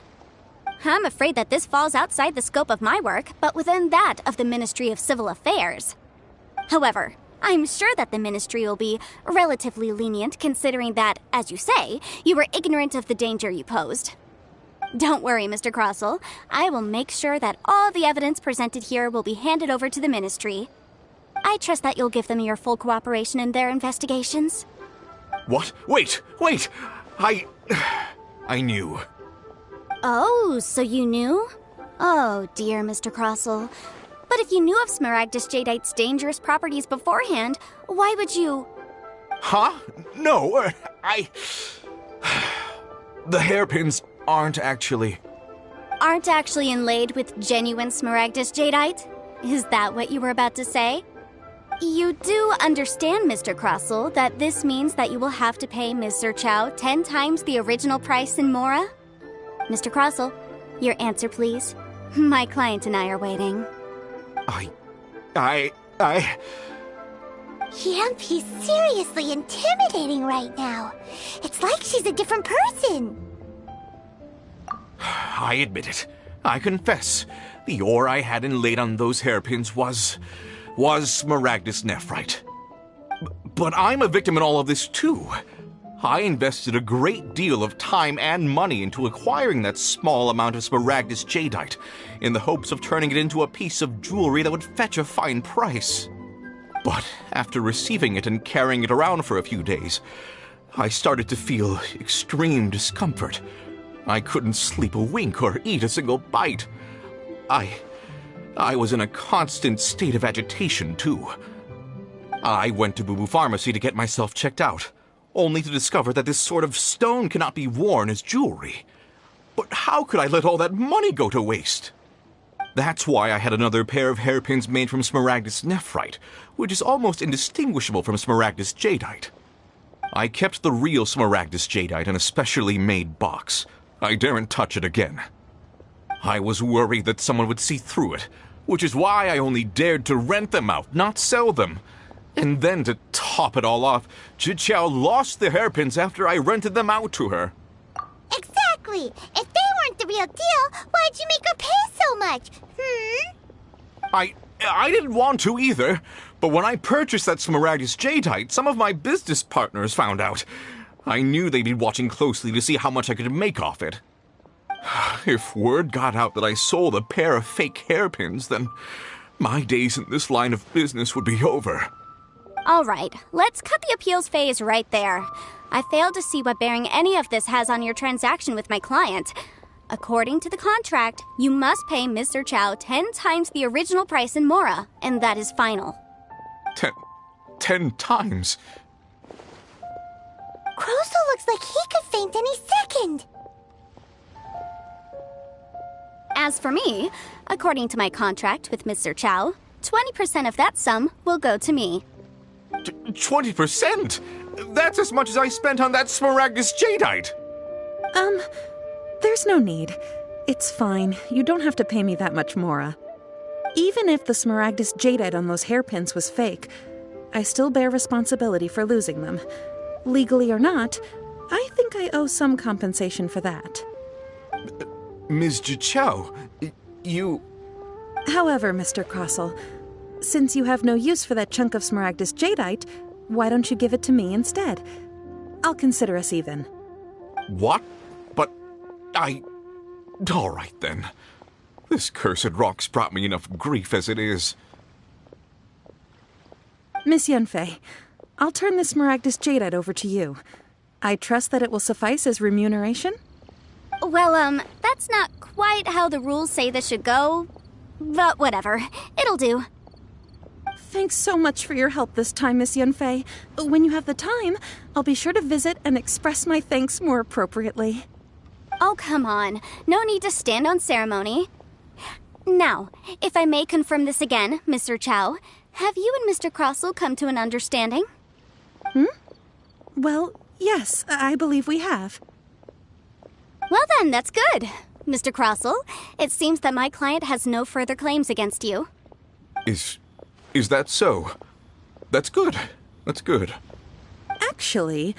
I'm afraid that this falls outside the scope of my work, but within that of the Ministry of Civil Affairs. However, I'm sure that the Ministry will be relatively lenient considering that, as you say, you were ignorant of the danger you posed. Don't worry, Mr. Crossell. I will make sure that all the evidence presented here will be handed over to the Ministry. I trust that you'll give them your full cooperation in their investigations. What? Wait! I knew. Oh, so you knew? Oh, dear Mr. Crossell. But if you knew of Smaragdus Jadeite's dangerous properties beforehand, why would you... Huh? No, The hairpins aren't actually inlaid with genuine Smaragdus Jadeite? Is that what you were about to say? You do understand, Mr. Crossell, that this means that you will have to pay Ms. Zerchow 10 times the original price in Mora? Mr. Crossell, your answer, please. My client and I are waiting. Yep, he's seriously intimidating right now. It's like she's a different person. I admit it. I confess. The ore I had inlaid on those hairpins was Smaragdus Nephrite. But I'm a victim in all of this, too. I invested a great deal of time and money into acquiring that small amount of Smaragdus Jadeite, in the hopes of turning it into a piece of jewelry that would fetch a fine price. But after receiving it and carrying it around for a few days, I started to feel extreme discomfort. I couldn't sleep a wink or eat a single bite. I was in a constant state of agitation, too. I went to Boo Boo Pharmacy to get myself checked out, only to discover that this sort of stone cannot be worn as jewelry. But how could I let all that money go to waste? That's why I had another pair of hairpins made from Smaragdus Nephrite, which is almost indistinguishable from Smaragdus Jadeite. I kept the real Smaragdus Jadeite in a specially made box. I daren't touch it again. I was worried that someone would see through it, which is why I only dared to rent them out, not sell them. And then to top it all off, Zhiqiao lost the hairpins after I rented them out to her. Exactly! If they weren't the real deal, why'd you make her pay so much? I didn't want to either, but when I purchased that Smaragdus jadeite, some of my business partners found out. I knew they'd be watching closely to see how much I could make off it. If word got out that I sold a pair of fake hairpins, then my days in this line of business would be over. All right, let's cut the appeals phase right there. I failed to see what bearing any of this has on your transaction with my client. According to the contract, you must pay Mr. Chow 10 times the original price in Mora, and that is final. 10 times? Crosel looks like he could faint any second. As for me, according to my contract with Mr. Chow, 20% of that sum will go to me. 20%? That's as much as I spent on that Smaragdus jadeite. There's no need. It's fine. You don't have to pay me that much, Mora. Even if the Smaragdus jadeite on those hairpins was fake, I still bear responsibility for losing them. Legally or not, I think I owe some compensation for that. Ms. Jichao, you... However, Mr. Crosel, since you have no use for that chunk of Smaragdus jadeite, why don't you give it to me instead? I'll consider us even. What? But all right then. This cursed rock's brought me enough grief as it is. Miss Yunfei, I'll turn the Smaragdus jadeite over to you. I trust that it will suffice as remuneration? Well, that's not quite how the rules say this should go. But whatever. It'll do. Thanks so much for your help this time, Miss Yunfei. When you have the time, I'll be sure to visit and express my thanks more appropriately. Oh, come on. No need to stand on ceremony. Now, if I may confirm this again, Mr. Chow, have you and Mr. Crosel come to an understanding? Well, yes, I believe we have. Well then, that's good. Mr. Crosel, it seems that my client has no further claims against you. Is that so? That's good. That's good. Actually,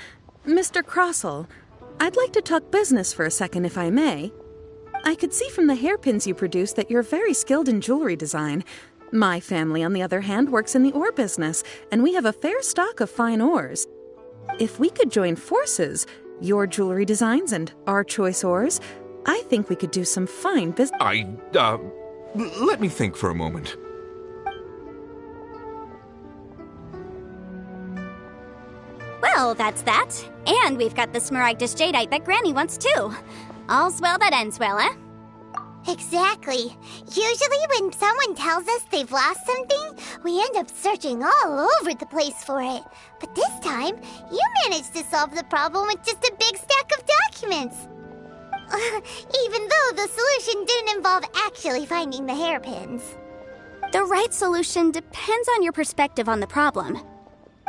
Mr. Crosel, I'd like to talk business for a second, if I may. I could see from the hairpins you produce that you're very skilled in jewelry design. My family, on the other hand, works in the ore business, and we have a fair stock of fine ores. If we could join forces, your jewelry designs and our choice ores, I think we could do some fine business. Let me think for a moment. Well, that's that. And we've got the Smaragdus jadeite that Granny wants too. All's well that ends well, eh? Exactly. Usually when someone tells us they've lost something, we end up searching all over the place for it. But this time, you managed to solve the problem with just a big stack of documents. Even though the solution didn't involve actually finding the hairpins. The right solution depends on your perspective on the problem.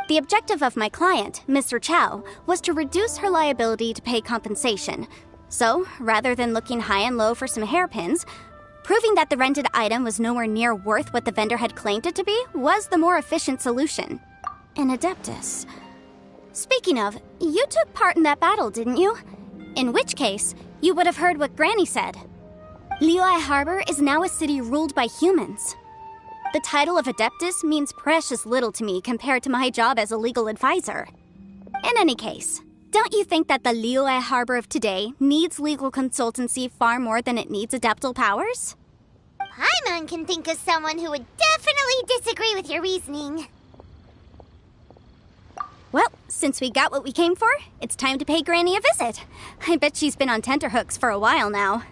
The objective of my client, Mr. Chow, was to reduce her liability to pay compensation. So, rather than looking high and low for some hairpins, proving that the rented item was nowhere near worth what the vendor had claimed it to be was the more efficient solution. An Adeptus. Speaking of, you took part in that battle, didn't you? In which case, you would have heard what Granny said. Liyue Harbor is now a city ruled by humans. The title of Adeptus means precious little to me compared to my job as a legal advisor. In any case, don't you think that the Liyue Harbor of today needs legal consultancy far more than it needs adeptal powers? Paimon can think of someone who would definitely disagree with your reasoning. Well, since we got what we came for, it's time to pay Granny a visit. I bet she's been on tenterhooks for a while now.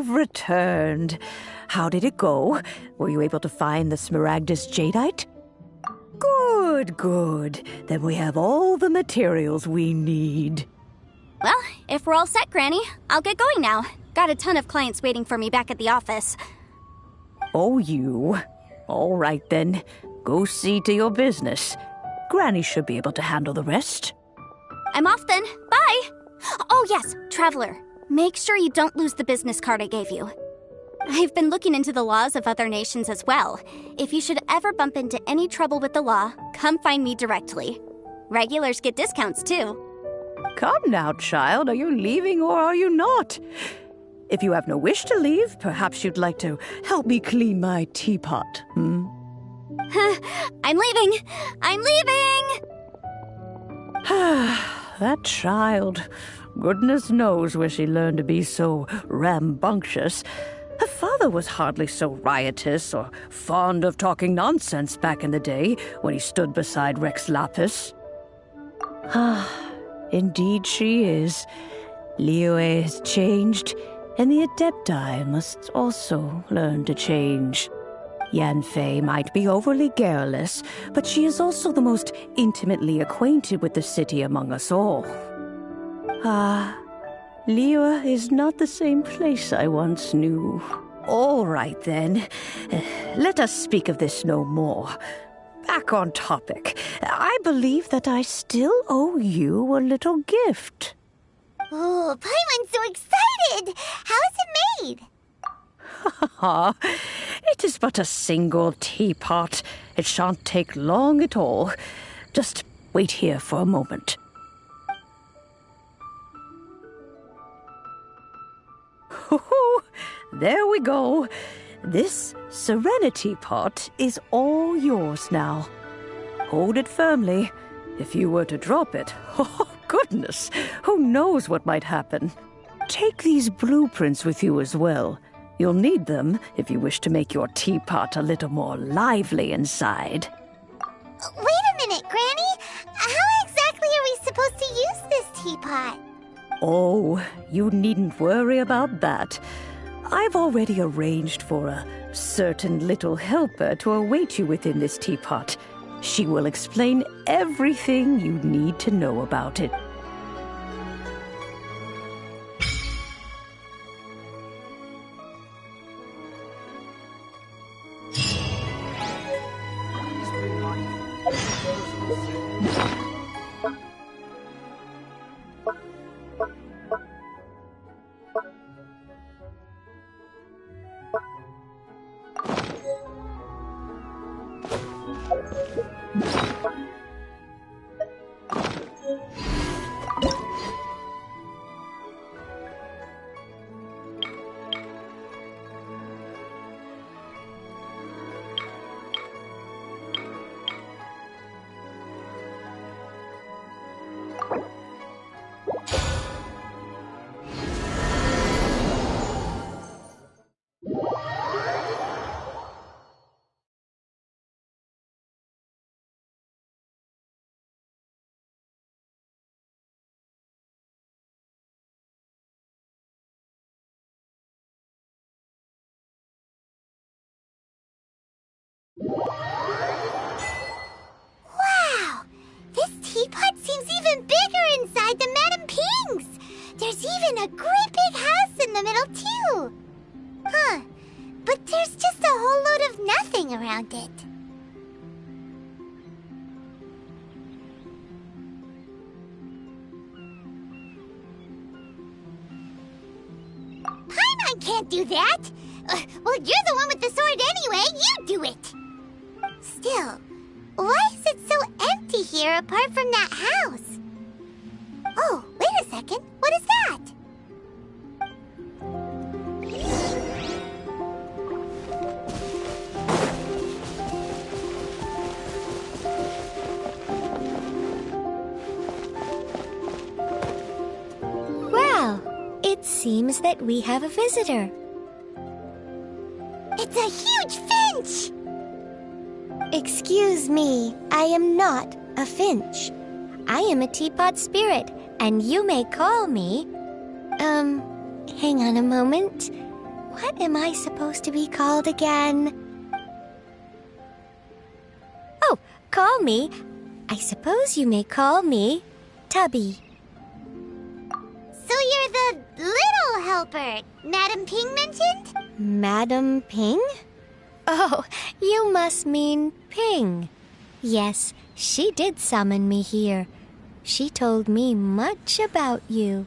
have returned. How did it go? Were you able to find the Smaragdus jadeite? Good, good. Then we have all the materials we need. Well, if we're all set, Granny, I'll get going now. Got a ton of clients waiting for me back at the office. Oh, you. All right, then. Go see to your business. Granny should be able to handle the rest. I'm off then. Bye! Oh, yes, Traveler. Make sure you don't lose the business card I gave you. I've been looking into the laws of other nations as well. If you should ever bump into any trouble with the law, come find me directly. Regulars get discounts, too. Come now, child. Are you leaving or are you not? If you have no wish to leave, perhaps you'd like to help me clean my teapot, hmm? I'm leaving! I'm leaving! That child. Goodness knows where she learned to be so rambunctious. Her father was hardly so riotous or fond of talking nonsense back in the day when he stood beside Rex Lapis. Indeed she is. Liyue has changed, and the Adepti must also learn to change. Yanfei might be overly garrulous, but she is also the most intimately acquainted with the city among us all. Liyue is not the same place I once knew. All right, then. Let us speak of this no more. Back on topic. I believe that I still owe you a little gift. Oh, Paimon's so excited! How is it made? It is but a single teapot. It shan't take long at all. Just wait here for a moment. There we go. This Serenity pot is all yours now. Hold it firmly. If you were to drop it, oh goodness, who knows what might happen. Take these blueprints with you as well. You'll need them if you wish to make your teapot a little more lively inside. Wait a minute, Granny. How exactly are we supposed to use this teapot? Oh, you needn't worry about that. I've already arranged for a certain little helper to await you within this teapot. She will explain everything you need to know about it. Wow! This teapot seems even bigger inside than Madame Ping's! There's even a great big house in the middle, too! Huh. But there's just a whole load of nothing around it. Paimon can't do that! Well, you're the one with the sword anyway! You do it! Still, why is it so empty here apart from that house? Oh, wait a second. What is that? Well, it seems that we have a visitor. It's a huge finch! Excuse me, I am not a finch. I am a teapot spirit, and you may call me... hang on a moment. What am I supposed to be called again? Oh, call me. I suppose you may call me Tubby. So you're the little helper Madam Ping mentioned? Madam Ping? Oh, you must mean Ping. Yes, she did summon me here. She told me much about you.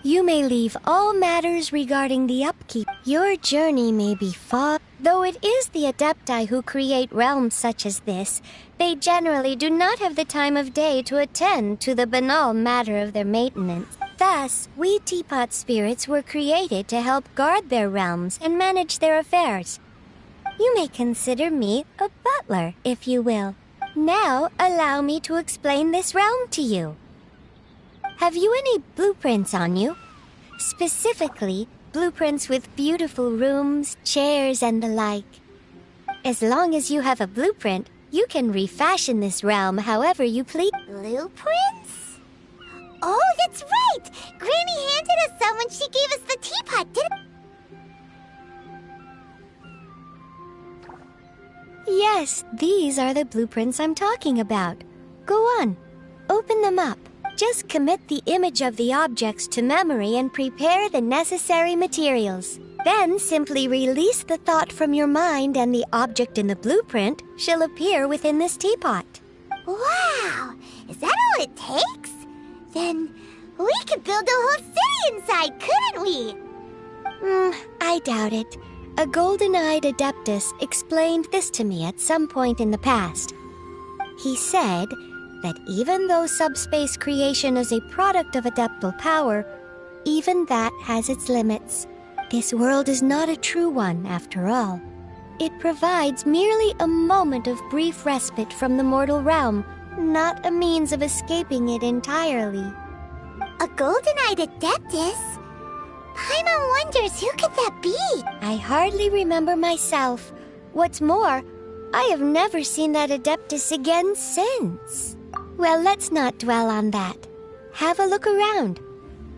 You may leave all matters regarding the upkeep. Your journey may be far. Though it is the Adepti who create realms such as this, they generally do not have the time of day to attend to the banal matter of their maintenance. Thus, we teapot spirits were created to help guard their realms and manage their affairs. You may consider me a butler, if you will. Now, allow me to explain this realm to you. Have you any blueprints on you? Specifically, blueprints with beautiful rooms, chairs, and the like. As long as you have a blueprint, you can refashion this realm however you please. Blueprints? Oh, that's right! Granny handed us some when she gave us the teapot, didn't... Yes, these are the blueprints I'm talking about. Go on, open them up. Just commit the image of the objects to memory and prepare the necessary materials. Then simply release the thought from your mind and the object in the blueprint shall appear within this teapot. Wow! Is that all it takes? Then we could build a whole city inside, couldn't we? I doubt it. A golden-eyed adeptus explained this to me at some point in the past. He said that even though subspace creation is a product of adeptal power, even that has its limits. This world is not a true one, after all. It provides merely a moment of brief respite from the mortal realm, not a means of escaping it entirely. A golden-eyed adeptus? Paimon wonders who could that be? I hardly remember myself. What's more, I have never seen that adeptus again since. Well, let's not dwell on that. Have a look around.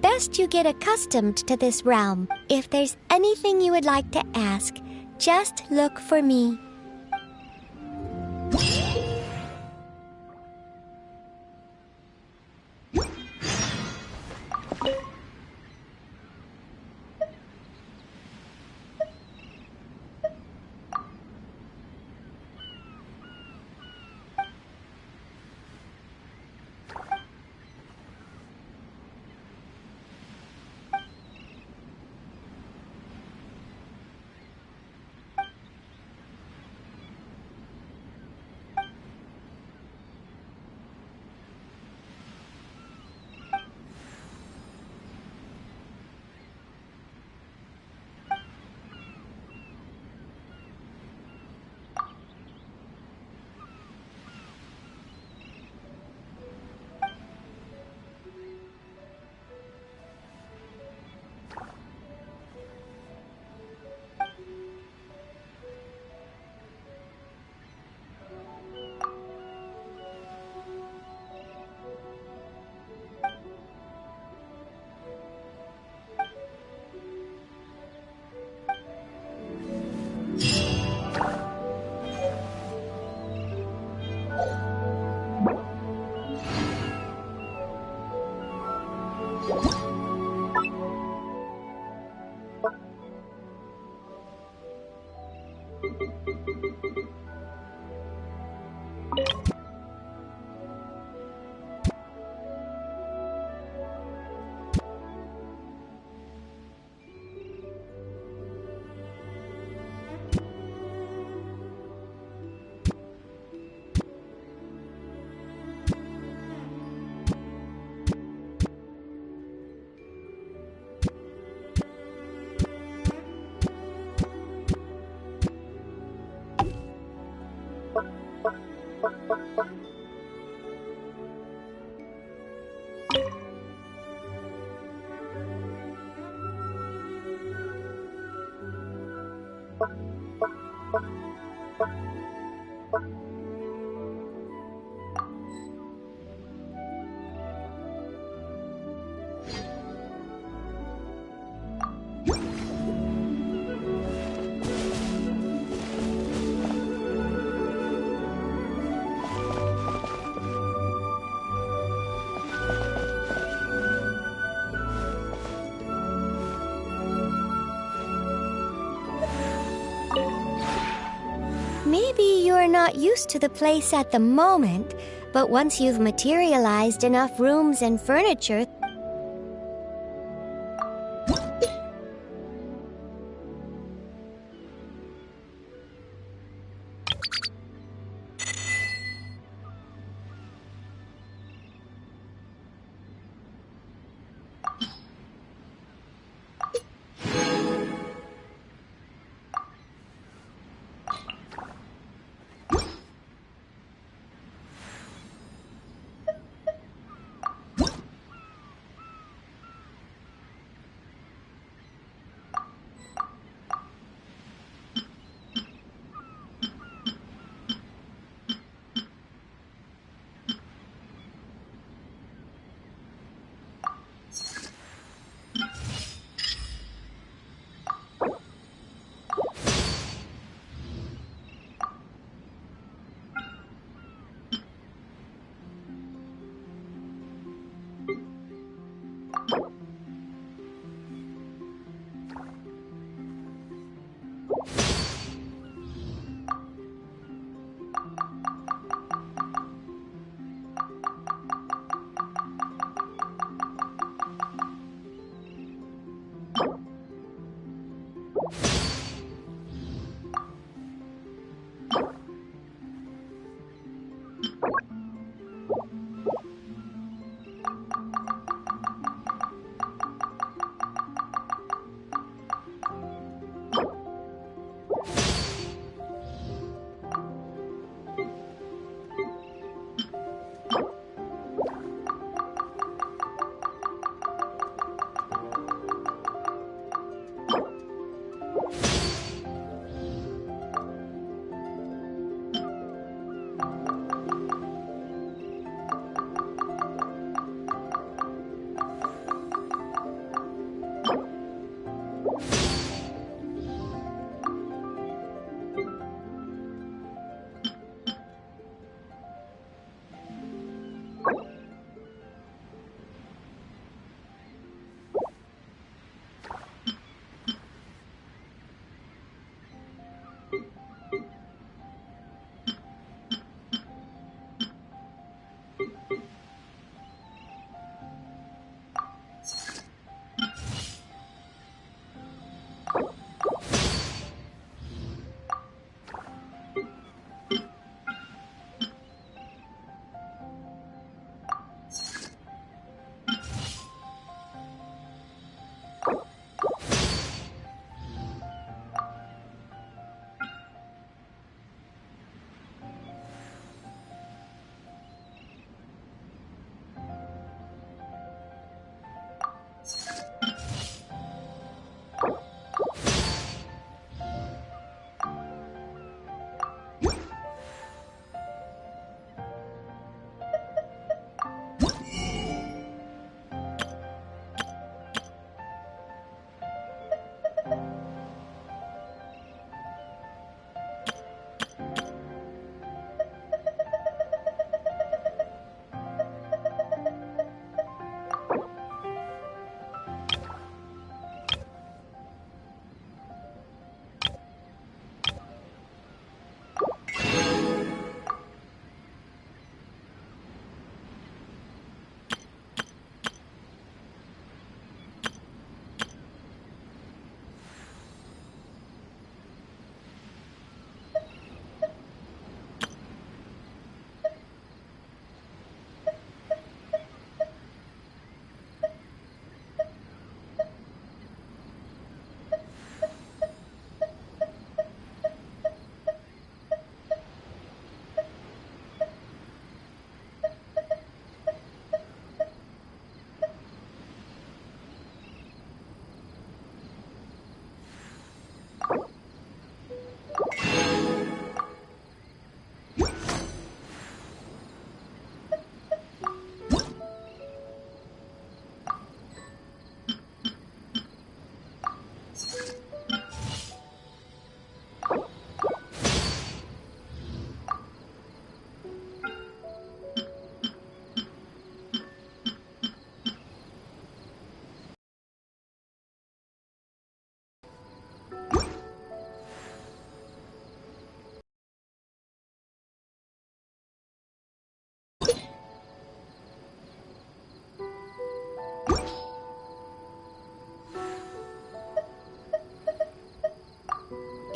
Best you get accustomed to this realm. If there's anything you would like to ask, just look for me. not used to the place at the moment, but once you've materialized enough rooms and furniture,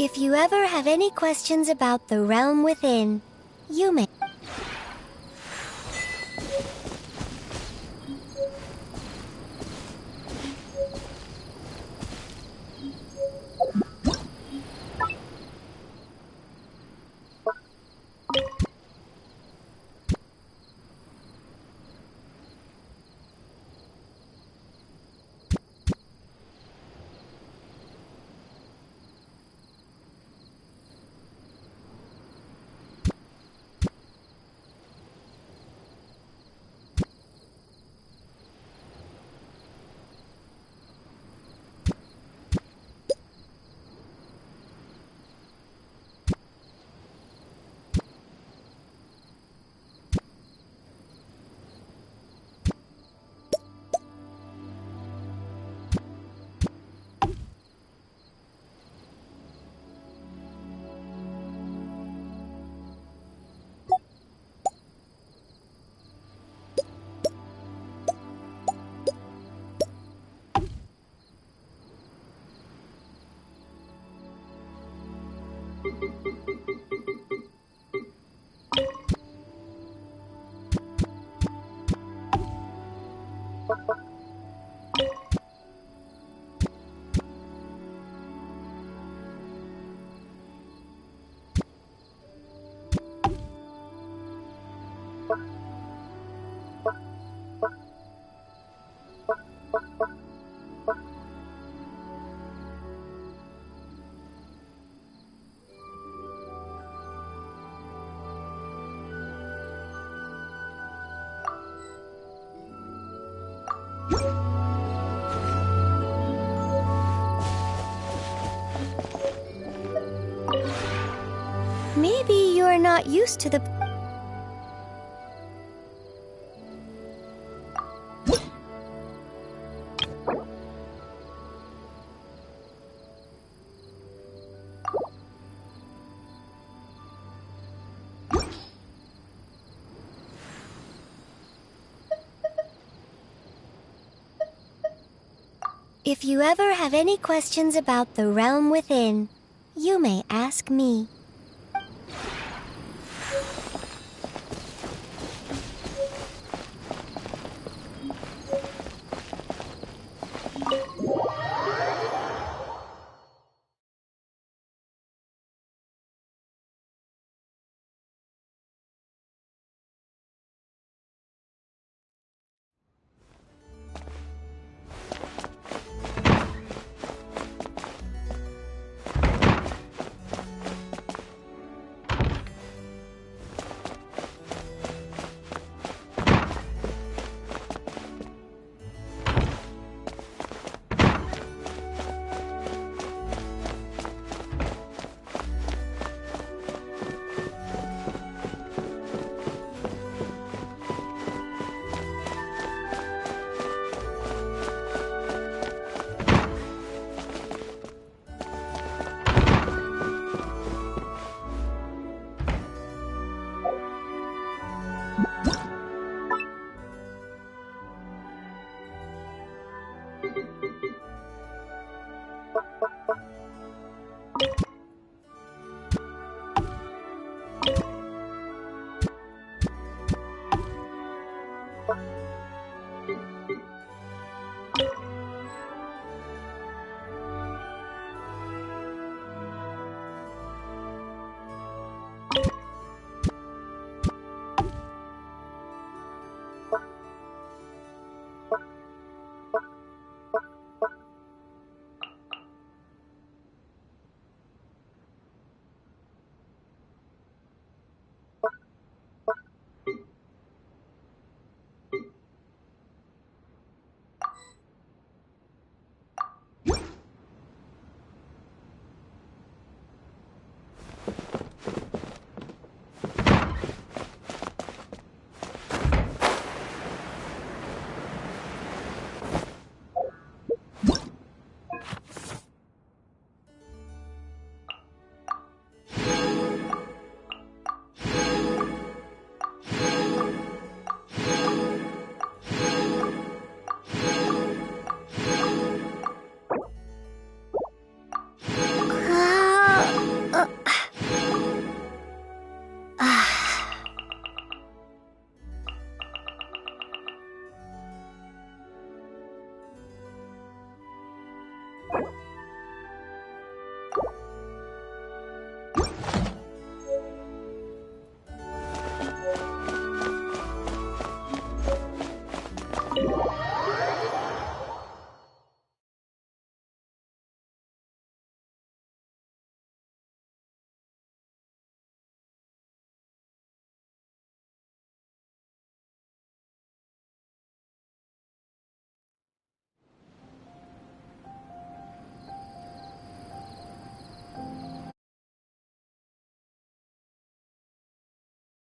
If you ever have any questions about the realm within, you may... Maybe you're not used to the... If you ever have any questions about the realm within, you may ask me.